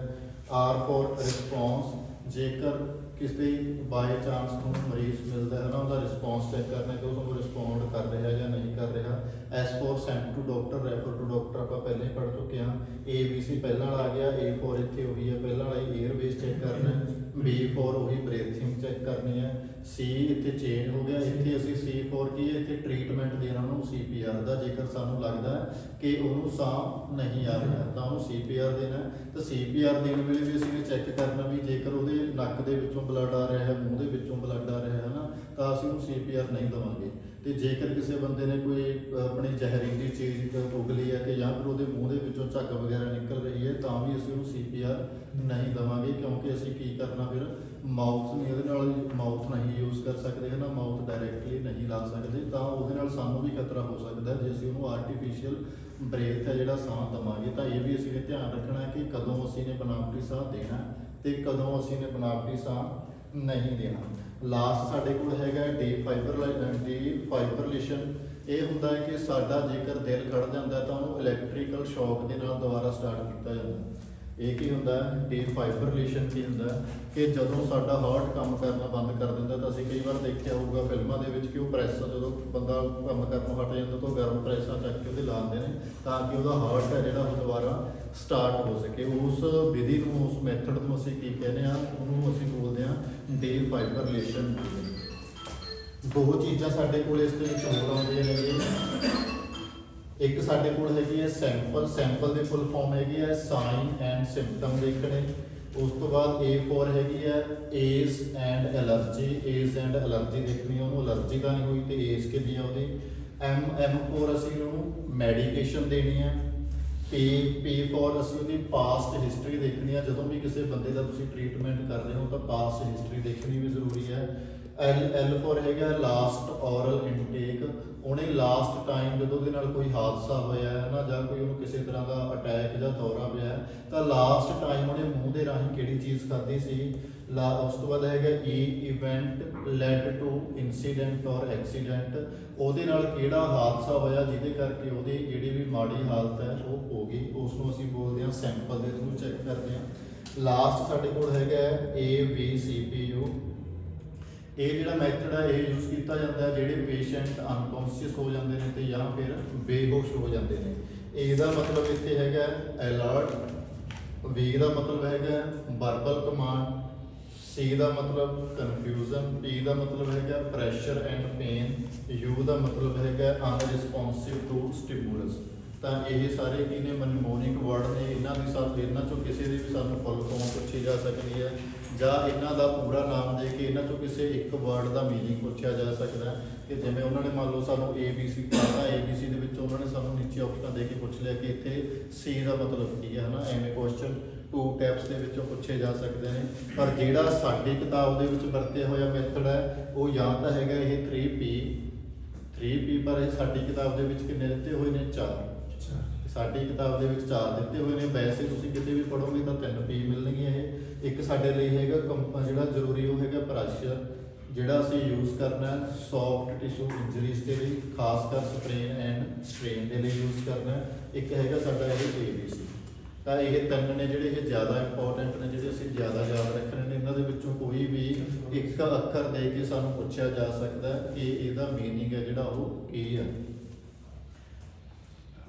ਆਰ ਫॉर ਰਿਸਪੌਂਸ, ਜੇਕਰ ਕਿਸੇ ਬਾਈ ਚਾਂਸ ਨੂੰ ਮਰੀਜ਼ ਮਿਲਦਾ ਹੈ ਨਾ ਉਹਦਾ ਰਿਸਪੌਂਸ ਚੈੱਕ ਕਰਨਾ ਕਿ ਉਹ ਰਿਸਪੌਂਡ ਕਰ ਰਿਹਾ ਜਾਂ ਨਹੀਂ ਕਰ ਰਿਹਾ। As for send to doctor, refer to doctor ਆਪਾਂ ਪਹਿਲਾਂ ਹੀ ਪੜ੍ਹ ਚੁੱਕੇ ਹਾਂ। ABC ਪਹਿਲਾਂ ਵਾਲਾ ਆ ਗਿਆ। A ਫॉर ਇੱਥੇ ਉਹੀ ਹੈ ਪਹਿਲਾਂ ਵਾਲਾ ਏਅਰਵੇਜ਼ ਚੈੱਕ ਕਰਨਾ ਹੈ। B ਫॉर ਉਹੀ ਬ੍ਰੀਥਿੰਗ ਚੈੱਕ ਕਰਨੀ ਹੈ। C ਇੱਥੇ ਚੇਂਜ ਹੋ ਗਿਆ, ਇੱਥੇ ਅਸੀਂ C ਫॉर ਕੀ ਹੈ, ਇੱਥੇ ਟ੍ਰੀਟਮੈਂਟ ਦੇਣਾ ਉਹਨੂੰ CPR ਦਾ। ਜੇਕਰ ਸਾਨੂੰ ਲੱਗਦਾ ਕਿ ਉਹਨੂੰ ਸਾਹ ਨਹੀਂ ਆ ਰਿਹਾ ਤਾਂ ਉਹਨੂੰ CPR ਦੇਣਾ। ਤਾਂ CPR ਦੇਣ ਵੇਲੇ ਵੀ ਅਸੀਂ ਚੈੱਕ ਕਰਨਾ ਵੀ ਜੇਕਰ ਉਹਦੇ ਨੱਕ ਦੇ ਵਿੱਚੋਂ ਬਲੱਡ ਆ ਰਿਹਾ ਹੈ, ਮੂੰਹ ਦੇ ਵਿੱਚੋਂ ਬਲੱਡ ਆ ਰਿਹਾ ਹੈ ਨਾ, ਤਾਂ ਅਸੀਂ ਉਹਨੂੰ CPR ਨਹੀਂ ਦੇਵਾਂਗੇ। ਤੇ ਜੇਕਰ ਕਿਸੇ ਬੰਦੇ ਨੇ ਕੋਈ ਆਪਣੀ ਜ਼ਹਿਰੀਲੀ ਚੀਜ਼ ਉਗਲੀ ਹੈ ਤੇ ਜਾਂ ਫਿਰ ਉਹਦੇ ਮੂੰਹ ਦੇ ਵਿੱਚੋਂ ਝੱਗ ਵਗੈਰਾ ਨਿਕਲ ਰਹੀ ਹੈ ਤਾਂ ਵੀ ਅਸੀਂ ਉਹਨੂੰ CPR ਨਹੀਂ ਦੇਵਾਂਗੇ, ਕਿਉਂਕਿ ਅਸੀਂ ਕੀ ਕਰਨਾ ਫਿਰ ਮਾਊਥ ਨਹੀਂ ਉਹਦੇ ਨਾਲ ਮਾਊਥ ਨਹੀਂ ਯੂਜ਼ ਕਰ ਸਕਦੇ ਹੈ ਨਾ, ਮਾਊਥ ਡਾਇਰੈਕਟਲੀ ਨਹੀਂ ਲਾ ਸਕਦੇ, ਤਾਂ ਉਹਦੇ ਨਾਲ ਸਾਨੂੰ ਵੀ ਖਤਰਾ ਹੋ ਸਕਦਾ ਜੇ ਅਸੀਂ ਉਹਨੂੰ ਆਰਟੀਫਿਸ਼ੀਅਲ ਬ੍ਰੇਥ ਹੈ ਜਿਹੜਾ ਸਾਹ ਦੇਵਾਂਗੇ। ਤਾਂ ਇਹ ਵੀ ਅਸੀਂ ਨੇ ਧਿਆਨ ਰੱਖਣਾ ਕਿ ਕਦੋਂ ਅਸੀਂ ਨੇ ਬਨਾਵਟੀ ਸਾਹ ਦੇਣਾ ਤੇ ਕਦੋਂ ਅਸੀਂ ਨੇ ਬਨਾਵਟੀ ਸਾਹ ਨਹੀਂ ਦੇਣਾ। ਲਾਸਟ ਸਾਡੇ ਕੋਲ ਹੈਗਾ ਡੀਫਾਈਬਰਿਲੇਸ਼ਨ। ਇਹ ਹੁੰਦਾ ਹੈ ਕਿ ਸਾਡਾ ਜੇਕਰ ਦਿਲ ਖੜ ਜਾਂਦਾ ਤਾਂ ਉਹਨੂੰ ਇਲੈਕਟ੍ਰੀਕਲ ਸ਼ੌਕ ਦੇ ਨਾਲ ਦੁਬਾਰਾ ਸਟਾਰਟ ਕੀਤਾ ਜਾਂਦਾ। ਇਹ ਕੀ ਹੁੰਦਾ ਹੈ, ਡੀਫਾਈਬਰਿਲੇਸ਼ਨ ਕੀ ਹੁੰਦਾ ਹੈ ਕਿ ਜਦੋਂ ਸਾਡਾ ਹਾਰਟ ਕੰਮ ਕਰਨਾ ਬੰਦ ਕਰ ਦਿੰਦਾ, ਤਾਂ ਅਸੀਂ ਕਈ ਵਾਰ ਦੇਖਿਆ ਹੋਊਗਾ ਫਿਲਮਾਂ ਦੇ ਵਿੱਚ ਕਿ ਉਹ ਪ੍ਰੈਸ ਜਦੋਂ ਬੰਦਾ ਕੰਮ ਕਰਨੋਂ ਹਟ ਜਾਂਦਾ ਤਾਂ ਉਹ ਗਰਮ ਪ੍ਰੈਸਾਂ ਚੱਕ ਕੇ ਉਹਦੇ ਲਾਉਂਦੇ ਨੇ ਤਾਂ ਕਿ ਉਹਦਾ ਹਾਰਟ ਹੈ ਜਿਹੜਾ ਉਹ ਦੁਬਾਰਾ ਸਟਾਰਟ ਹੋ ਸਕੇ। ਉਸ ਵਿਧੀ ਨੂੰ, ਉਸ ਮੈਥਡ ਨੂੰ ਅਸੀਂ ਕੀ ਕਹਿੰਦੇ ਹਾਂ, ਉਹਨੂੰ ਅਸੀਂ ਬੋਲਦੇ ਹਾਂ ਡੀਫਾਈਬਰਿਲੇਸ਼ਨ। ਦੋ ਚੀਜ਼ਾਂ ਸਾਡੇ ਕੋਲ ਇਸ ਦੇ ਵਿੱਚ ਹੋਰ ਆਉਂਦੀਆਂ ਨੇ। ਇੱਕ ਸਾਡੇ ਕੋਲ ਹੈਗੀ ਹੈ ਸੈਂਪਲ ਦੀ ਫੁੱਲ ਫਾਰਮ ਹੈਗੀ ਹੈ ਸਾਈਨ ਐਂਡ ਸਿੰਪਟਮ ਦੇਖਣੇ। ਉਸ ਤੋਂ ਬਾਅਦ A4 ਹੈਗੀ ਹੈ age and allergy, age and allergy ਦੇਖਣੀ, ਉਹਨੂੰ ਐਲਰਜੀ ਤਾਂ ਨਹੀਂ ਹੋਈ ਤੇ ਏਜ ਕਿੰਨੀ ਆ ਉਹਦੀ। M4 ਅਸੀਂ ਉਹਨੂੰ ਮੈਡੀਕੇਸ਼ਨ ਦੇਣੀ ਹੈ। P4 ਅਸੀਂ ਉਹਦੀ ਪਾਸਟ ਹਿਸਟਰੀ ਦੇਖਣੀ ਹੈ, ਜਦੋਂ ਵੀ ਕਿਸੇ ਬੰਦੇ ਦਾ ਤੁਸੀਂ ਟ੍ਰੀਟਮੈਂਟ ਕਰ ਰਹੇ ਹੋ ਤਾਂ ਪਾਸਟ ਹਿਸਟਰੀ ਦੇਖਣੀ ਵੀ ਜ਼ਰੂਰੀ ਹੈ। L4 ਹੈਗਾ ਲਾਸਟ ਔਰਲ ਇਨਟੇਕ, ਉਹਨੇ ਲਾਸਟ ਟਾਈਮ ਜਦੋਂ ਉਹਦੇ ਨਾਲ ਕੋਈ ਹਾਦਸਾ ਹੋਇਆ ਹੈ ਨਾ, ਜਾਂ ਕੋਈ ਉਹਨੂੰ ਕਿਸੇ ਤਰ੍ਹਾਂ ਦਾ ਅਟੈਕ ਜਾਂ ਦੌਰਾ ਪਿਆ ਹੈ, ਤਾਂ ਲਾਸਟ ਟਾਈਮ ਉਹਨੇ ਮੂੰਹ ਦੇ ਰਾਹੀਂ ਕਿਹੜੀ ਚੀਜ਼ ਖਾਧੀ ਸੀ। ਉਸ ਤੋਂ ਬਾਅਦ ਹੈਗਾ ਇਵੈਂਟ ਲੈਡ ਟੂ ਇਨਸੀਡੈਂਟ ਔਰ ਐਕਸੀਡੈਂਟ, ਉਹਦੇ ਨਾਲ ਕਿਹੜਾ ਹਾਦਸਾ ਹੋਇਆ ਜਿਹਦੇ ਕਰਕੇ ਉਹਦੀ ਜਿਹੜੀ ਵੀ ਮਾੜੀ ਹਾਲਤ ਹੈ ਉਹ ਹੋ ਗਈ, ਉਸ ਨੂੰ ਅਸੀਂ ਬੋਲਦੇ ਹਾਂ ਸੈਂਪਲ ਦੇ ਥਰੂ ਚੈੱਕ ਕਰਦੇ ਹਾਂ। ਲਾਸਟ ਸਾਡੇ ਕੋਲ ਹੈਗਾ ABCPU। ਇਹ ਜਿਹੜਾ ਮੈਥਡ ਹੈ ਇਹ ਯੂਜ਼ ਕੀਤਾ ਜਾਂਦਾ ਹੈ ਜਿਹੜੇ ਪੇਸ਼ੈਂਟ ਅਨਕੌਂਸ਼ੀਅਸ ਹੋ ਜਾਂਦੇ ਨੇ ਤੇ ਜਾਂ ਫਿਰ ਬੇਹੋਸ਼ ਹੋ ਜਾਂਦੇ ਨੇ। A ਦਾ ਮਤਲਬ ਇੱਥੇ ਹੈਗਾ ਅਲਰਟ, B ਦਾ ਮਤਲਬ ਹੈਗਾ ਵਰਬਲ ਕਮਾਂਡ, C ਦਾ ਮਤਲਬ ਕਨਫਿਊਜ਼ਨ, P ਦਾ ਮਤਲਬ ਹੈਗਾ ਪ੍ਰੈਸ਼ਰ ਐਂਡ ਪੇਨ, U ਦਾ ਮਤਲਬ ਹੈਗਾ ਅਨਰਿਸਪੌਂਸਿਵ ਟੂ ਸਟਿਮੂਲਸ। ਤਾਂ ਇਹ ਸਾਰੇ ਕੀ ਨੇ, ਮਨਮੋਨਿਕ ਵਰਡ ਨੇ। ਇਹਨਾਂ ਚੋਂ ਕਿਸੇ ਦੀ ਵੀ ਸਾਨੂੰ ਫੁੱਲ ਫਾਰਮ ਪੁੱਛੀ ਜਾ ਸਕਦੀ ਹੈ, ਜਾਂ ਇਹਨਾਂ ਦਾ ਪੂਰਾ ਨਾਮ ਦੇ ਕੇ ਇਹਨਾਂ ਚੋਂ ਕਿਸੇ ਇੱਕ ਵਰਡ ਦਾ ਮੀਨਿੰਗ ਪੁੱਛਿਆ ਜਾ ਸਕਦਾ ਹੈ। ਕਿ ਜਿਵੇਂ ਉਹਨਾਂ ਨੇ ਮੰਨ ਲਓ ਸਾਨੂੰ ABC ਕਹਤਾ, ABC ਦੇ ਵਿੱਚ ਉਹਨਾਂ ਨੇ ਸਾਨੂੰ ਨੀਚੇ ਆਪਸ਼ਨ ਦੇ ਕੇ ਪੁੱਛ ਲਿਆ ਕਿ ਇੱਥੇ C ਦਾ ਮਤਲਬ ਕੀ ਹੈ ਨਾ, ਐਵੇਂ ਕੁਐਸਚਨ 2 ਟਾਈਪਸ ਦੇ ਵਿੱਚੋਂ ਪੁੱਛੇ ਜਾ ਸਕਦੇ ਨੇ। ਪਰ ਜਿਹੜਾ ਸਾਡੀ ਕਿਤਾਬ ਦੇ ਵਿੱਚ ਵਰਤਿਆ ਹੋਇਆ ਮੈਥਡ ਹੈ ਉਹ ਜਾਂ ਤਾਂ ਹੈਗਾ ਇਹ 3P, ਪਰ ਇਹ ਸਾਡੀ ਕਿਤਾਬ ਦੇ ਵਿੱਚ ਕਿੰਨੇ ਦਿੱਤੇ ਹੋਏ ਨੇ, 4। ਸਾਡੀ ਕਿਤਾਬ ਦੇ ਵਿੱਚ 4 ਦਿੱਤੇ ਹੋਏ ਨੇ, ਵੈਸੇ ਤੁਸੀਂ ਕਿਤੇ ਵੀ ਪੜ੍ਹੋਗੇ ਤਾਂ 3P ਮਿਲਣਗੀਆਂ। ਇਹ ਇੱਕ ਸਾਡੇ ਲਈ ਹੈਗਾ ਜਿਹੜਾ ਜ਼ਰੂਰੀ ਉਹ ਹੈਗਾ ਪ੍ਰੈਸ਼ਰ, ਜਿਹੜਾ ਅਸੀਂ ਯੂਜ਼ ਕਰਨਾ ਸੌਫਟ ਟਿਸ਼ੂ ਇੰਜਰੀਜ਼ ਦੇ ਲਈ, ਖਾਸ ਕਰ ਸਪਰੇਨ ਐਂਡ ਸਟ੍ਰੇਨ ਦੇ ਲਈ ਯੂਜ਼ ਕਰਨਾ। ਇੱਕ ਹੈਗਾ ਸਾਡਾ ਇਹ ABC। ਤਾਂ ਇਹ ਤਿੰਨ ਨੇ ਜਿਹੜੇ ਇਹ ਜ਼ਿਆਦਾ ਇੰਪੋਰਟੈਂਟ ਨੇ, ਜਿਹੜੇ ਅਸੀਂ ਜ਼ਿਆਦਾ ਯਾਦ ਰੱਖਣੇ ਨੇ। ਇਹਨਾਂ ਦੇ ਵਿੱਚੋਂ ਕੋਈ ਵੀ ਇੱਕ ਅੱਖਰ ਦੇ ਕੇ ਸਾਨੂੰ ਪੁੱਛਿਆ ਜਾ ਸਕਦਾ ਕਿ ਇਹਦਾ ਮੀਨਿੰਗ ਹੈ ਜਿਹੜਾ ਉਹ ਕੀ ਹੈ।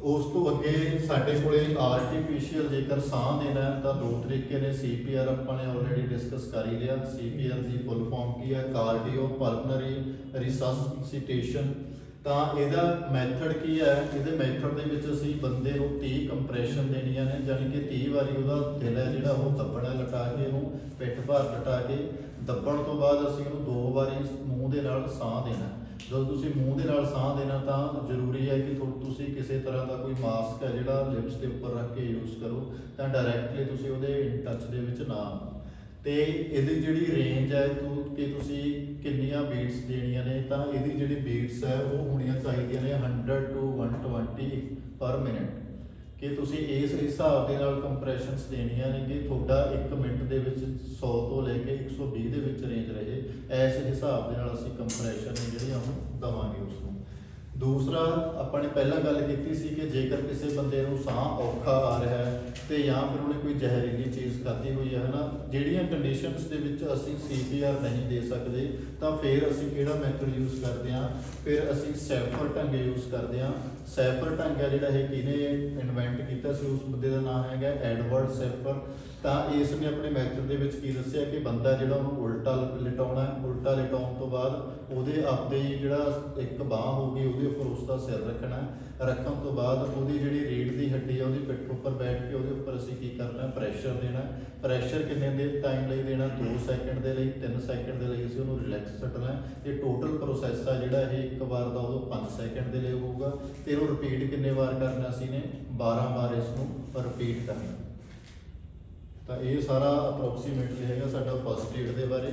ਉਸ ਤੋਂ ਅੱਗੇ ਸਾਡੇ ਕੋਲੇ ਆਰਟੀਫਿਸ਼ੀਅਲ ਜੇਕਰ ਸਾਹ ਦੇਣਾ ਹੈ ਤਾਂ 2 ਤਰੀਕੇ ਨੇ। CPR ਆਪਾਂ ਨੇ ਆਲਰੇਡੀ ਡਿਸਕਸ ਕਰ ਹੀ ਲਿਆ। CPR ਦੀ ਫੁੱਲ ਫਾਰਮ ਕੀ ਹੈ, ਕਾਰਡੀਓ ਪਲਮਨਰੀ ਰਿਸਸਸੀਟੇਸ਼ਨ। ਤਾਂ ਇਹਦਾ ਮੈਥਡ ਕੀ ਹੈ, ਇਹਦੇ ਮੈਥਡ ਦੇ ਵਿੱਚ ਅਸੀਂ ਬੰਦੇ ਨੂੰ 30 ਕੰਪਰੈਸ਼ਨ ਦੇਣੀਆਂ ਨੇ, ਜਾਣੀ ਕਿ 30 ਵਾਰੀ ਉਹਦਾ ਦਿਲ ਹੈ ਜਿਹੜਾ ਉਹ ਦੱਬਣਾ, ਲਟਾ ਕੇ ਉਹਨੂੰ ਪਿੱਠ ਭਾਰ ਲਟਾ ਕੇ ਦੱਬਣ ਤੋਂ ਬਾਅਦ ਅਸੀਂ ਉਹਨੂੰ 2 ਵਾਰੀ ਮੂੰਹ ਦੇ ਨਾਲ ਸਾਹ ਦੇਣਾ। ਜਦੋਂ ਤੁਸੀਂ ਮੂੰਹ ਦੇ ਨਾਲ ਸਾਹ ਦੇਣਾ ਤਾਂ ਜ਼ਰੂਰੀ ਹੈ ਕਿ ਤੁਸੀਂ ਕਿਸੇ ਤਰ੍ਹਾਂ ਦਾ ਕੋਈ ਮਾਸਕ ਹੈ ਜਿਹੜਾ ਲਿਪਸ ਦੇ ਉੱਪਰ ਰੱਖ ਕੇ ਯੂਜ਼ ਕਰੋ, ਤਾਂ ਡਾਇਰੈਕਟਲੀ ਤੁਸੀਂ ਉਹਦੇ ਟੱਚ ਦੇ ਵਿੱਚ ਨਾ ਆਓ। ਤੇ ਇਹਦੀ ਜਿਹੜੀ ਰੇਂਜ ਹੈ ਕਿ ਤੁਸੀਂ ਕਿੰਨੀਆਂ ਬੀਟਸ ਦੇਣੀਆਂ ਨੇ, ਤਾਂ ਇਹਦੀ ਜਿਹੜੀ ਬੀਟਸ ਹੈ ਉਹ ਹੋਣੀਆਂ ਚਾਹੀਦੀਆਂ ਨੇ 100 to 120 ਪਰ ਮਿੰਟ, ਕਿ ਤੁਸੀਂ ਇਸ ਹਿਸਾਬ ਦੇ ਨਾਲ ਕੰਪਰੈਸ਼ਨਸ ਦੇਣੀਆਂ ਨੇ ਕਿ ਤੁਹਾਡਾ 1 ਮਿੰਟ ਦੇ ਵਿੱਚ 100 ਤੋਂ ਲੈ ਕੇ 120 ਦੇ ਵਿੱਚ ਰੇਂਜ ਰਹੇ। ਇਸ ਹਿਸਾਬ ਦੇ ਨਾਲ ਅਸੀਂ ਕੰਪਰੈਸ਼ਨ ਨੇ ਜਿਹੜੀਆਂ ਉਹ ਦੇਵਾਂਗੇ ਉਸ ਨੂੰ। ਦੂਸਰਾ, ਆਪਾਂ ਨੇ ਪਹਿਲਾਂ ਗੱਲ ਕੀਤੀ ਸੀ ਕਿ ਜੇਕਰ ਕਿਸੇ ਬੰਦੇ ਨੂੰ ਸਾਹ ਔਖਾ ਆ ਰਿਹਾ ਹੈ ਤੇ ਜਾਂ ਫਿਰ ਉਹਨੇ ਕੋਈ ਜ਼ਹਿਰੀਲੀ ਚੀਜ਼ ਖਾਧੀ ਹੋਈ ਹੈ ਨਾ, ਜਿਹੜੀਆਂ ਕੰਡੀਸ਼ਨਸ ਦੇ ਵਿੱਚ ਅਸੀਂ CPR ਨਹੀਂ ਦੇ ਸਕਦੇ, ਤਾਂ ਫਿਰ ਅਸੀਂ ਕਿਹੜਾ ਮੈਥਡ ਯੂਜ਼ ਕਰਦੇ ਹਾਂ, ਫਿਰ ਅਸੀਂ ਸੈਫਰ ਢੰਗ ਯੂਜ਼ ਕਰਦੇ ਹਾਂ। ਸੈਫਰ ਢੰਗ ਹੈ ਜਿਹੜਾ ਇਹ ਕਿਹਨੇ ਇਨਵੈਂਟ ਕੀਤਾ ਸੀ, ਉਸ ਬੰਦੇ ਦਾ ਨਾਮ ਹੈਗਾ ਐਡਵਰਡ ਸੈਫਰ। ਤਾਂ ਇਸ ਨੇ ਆਪਣੇ ਮੈਥਡ ਦੇ ਵਿੱਚ ਕੀ ਦੱਸਿਆ ਕਿ ਬੰਦਾ ਜਿਹੜਾ ਉਹਨੂੰ ਉਲਟਾ ਲਿਟਾਉਣਾ, ਉਲਟਾ ਲਿਟਾਉਣ ਤੋਂ ਬਾਅਦ ਉਹਦੇ ਆਪਦੇ ਜਿਹੜਾ ਇੱਕ ਬਾਂਹ ਹੋ ਗਈ ਉਹਦੇ ਉੱਪਰ ਉਸ ਦਾ ਸਿਰ ਰੱਖਣਾ, ਰੱਖਣ ਤੋਂ ਬਾਅਦ ਉਹਦੀ ਜਿਹੜੀ ਰੀੜ੍ਹ ਦੀ ਹੱਡੀ ਹੈ ਉਹਦੀ ਪਿੱਠ ਉੱਪਰ ਬੈਠ ਕੇ ਉਹਦੇ ਉੱਪਰ ਅਸੀਂ ਕੀ ਕਰਨਾ, ਪ੍ਰੈਸ਼ਰ ਦੇਣਾ। ਪ੍ਰੈਸ਼ਰ ਕਿੰਨੇ ਦੇ ਟਾਈਮ ਲਈ ਦੇਣਾ, 2 ਸੈਕਿੰਡ ਦੇ ਲਈ, 3 ਸੈਕਿੰਡ ਦੇ ਲਈ ਅਸੀਂ ਉਹਨੂੰ ਰਿਲੈਕਸ ਛੱਡਣਾ। ਇਹ ਟੋਟਲ ਪ੍ਰੋਸੈਸ ਆ ਜਿਹੜਾ ਇਹ ਇੱਕ ਵਾਰ ਦਾ ਉਦੋਂ 5 ਸੈਕਿੰਡ ਦੇ ਲਈ ਹੋਊਗਾ, ਤੇ ਇਹਨੂੰ ਰਿਪੀਟ ਕਿੰਨੇ ਵਾਰ ਕਰਨਾ ਸੀ ਨੇ, 12 ਵਾਰ ਇਸ ਨੂੰ ਰਿਪੀਟ ਕਰਨਾ। ਤਾਂ ਇਹ ਸਾਰਾ ਅਪਰੋਕਸੀਮੇਟਲੀ ਹੈਗਾ ਸਾਡਾ ਫਸਟ ਏਡ ਦੇ ਬਾਰੇ।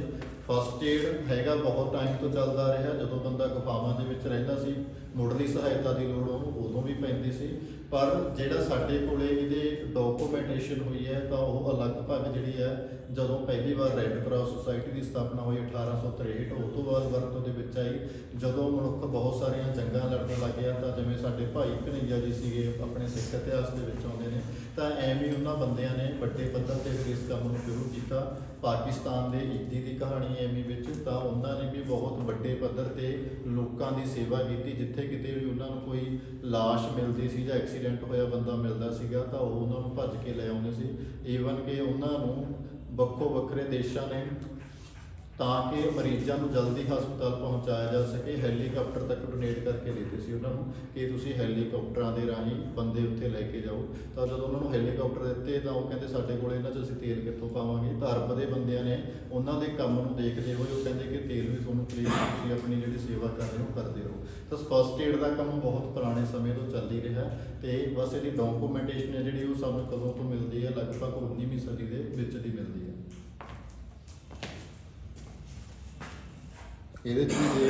ਫਸਟ ਏਡ ਹੈਗਾ ਬਹੁਤ ਟਾਈਮ ਤੋਂ ਚੱਲਦਾ ਰਿਹਾ। ਜਦੋਂ ਬੰਦਾ ਗੁਫਾਵਾਂ ਦੇ ਵਿੱਚ ਰਹਿੰਦਾ ਸੀ, ਮੁੱਢਲੀ ਸਹਾਇਤਾ ਦੀ ਲੋੜ ਉਹਨੂੰ ਉਦੋਂ ਵੀ ਪੈਂਦੀ ਸੀ, ਪਰ ਜਿਹੜਾ ਸਾਡੇ ਕੋਲੇ ਇਹਦੇ ਡਾਕੂਮੈਂਟੇਸ਼ਨ ਹੋਈ ਹੈ ਤਾਂ ਉਹ ਲਗਭਗ ਜਿਹੜੀ ਹੈ ਜਦੋਂ ਪਹਿਲੀ ਵਾਰ ਰੈੱਡ ਕਰਾਸ ਸੁਸਾਇਟੀ ਦੀ ਸਥਾਪਨਾ ਹੋਈ 1863, ਉਹ ਤੋਂ ਬਾਅਦ ਵਰਤੋਂ ਦੇ ਵਿੱਚ ਆਈ। ਜਦੋਂ ਮਨੁੱਖ ਬਹੁਤ ਸਾਰੀਆਂ ਜੰਗਾਂ ਲੜਨ ਲੱਗ ਗਿਆ ਤਾਂ ਜਿਵੇਂ ਸਾਡੇ ਭਾਈ ਕਨ੍ਹਈਆ ਜੀ ਸੀਗੇ ਆਪਣੇ ਸਿੱਖ ਇਤਿਹਾਸ ਦੇ ਵਿੱਚ ਆਉਂਦੇ ਨੇ, ਤਾਂ ਐਵੇਂ ਉਹਨਾਂ ਬੰਦਿਆਂ ਨੇ ਵੱਡੇ ਪੱਧਰ ਤੇ ਫਿਰ ਇਸ ਕੰਮ ਨੂੰ ਸ਼ੁਰੂ ਕੀਤਾ। ਪਾਕਿਸਤਾਨ ਦੇ ਈਦੀ ਦੀ ਕਹਾਣੀ ਐਵੇਂ ਵਿੱਚ, ਤਾਂ ਉਹਨਾਂ ਨੇ ਵੀ ਬਹੁਤ ਵੱਡੇ ਪੱਧਰ ਤੇ ਲੋਕਾਂ ਦੀ ਸੇਵਾ ਕੀਤੀ। ਜਿੱਥੇ ਕਿਤੇ ਵੀ ਉਹਨਾਂ ਨੂੰ ਕੋਈ ਲਾਸ਼ ਮਿਲਦੀ ਸੀ ਜਾਂ ਐਕਸੀਡੈਂਟ ਹੋਇਆ ਬੰਦਾ ਮਿਲਦਾ ਸੀਗਾ ਤਾਂ ਉਹ ਉਹਨਾਂ ਨੂੰ ਭੱਜ ਕੇ ਲੈ ਆਉਂਦੇ ਸੀ। ਈਵਨ ਕਿ ਉਹਨਾਂ ਨੂੰ ਵੱਖੋ ਵੱਖਰੇ ਦੇਸ਼ਾਂ ਨੇ ਤਾਂ ਕਿ ਮਰੀਜ਼ਾਂ ਨੂੰ ਜਲਦੀ ਹਸਪਤਾਲ ਪਹੁੰਚਾਇਆ ਜਾ ਸਕੇ ਹੈਲੀਕਾਪਟਰ ਤੱਕ ਡੋਨੇਟ ਕਰਕੇ ਦਿੱਤੇ ਸੀ ਉਹਨਾਂ ਨੂੰ ਕਿ ਤੁਸੀਂ ਹੈਲੀਕਾਪਟਰਾਂ ਦੇ ਰਾਹੀਂ ਬੰਦੇ ਉੱਥੇ ਲੈ ਕੇ ਜਾਓ। ਤਾਂ ਜਦੋਂ ਉਹਨਾਂ ਨੂੰ ਹੈਲੀਕਾਪਟਰ ਦਿੱਤੇ ਤਾਂ ਉਹ ਕਹਿੰਦੇ ਸਾਡੇ ਕੋਲ ਇਹਨਾਂ 'ਚ ਅਸੀਂ ਤੇਲ ਕਿੱਥੋਂ ਪਾਵਾਂਗੇ। ਤਾਂ ਅਰਬ ਦੇ ਬੰਦਿਆਂ ਨੇ ਉਹਨਾਂ ਦੇ ਕੰਮ ਨੂੰ ਦੇਖਦੇ ਹੋਏ ਉਹ ਕਹਿੰਦੇ ਕਿ ਤੇਲ ਵੀ ਤੁਹਾਨੂੰ ਪਲੀਜ਼ ਤੁਸੀਂ ਆਪਣੀ ਜਿਹੜੀ ਸੇਵਾ ਕਰ ਰਹੇ ਹੋ ਕਰਦੇ ਰਹੋ। ਤਾਂ ਫਸਟ ਏਡ ਦਾ ਕੰਮ ਬਹੁਤ ਪੁਰਾਣੇ ਸਮੇਂ ਤੋਂ ਚੱਲ ਹੀ ਰਿਹਾ ਤੇ ਬਸ ਇਹਦੀ ਡਾਕੂਮੈਂਟੇਸ਼ਨ ਹੈ ਜਿਹੜੀ ਉਹ ਸਾਨੂੰ ਕਦੋਂ ਤੋਂ ਮਿਲਦੀ ਹੈ, ਲਗਭਗ 19ਵੀਂ ਸਦੀ ਦੇ ਵਿੱਚ ਦੀ ਮਿਲਦੀ ਹੈ। ਇਹਦੇ 'ਚ ਵੀ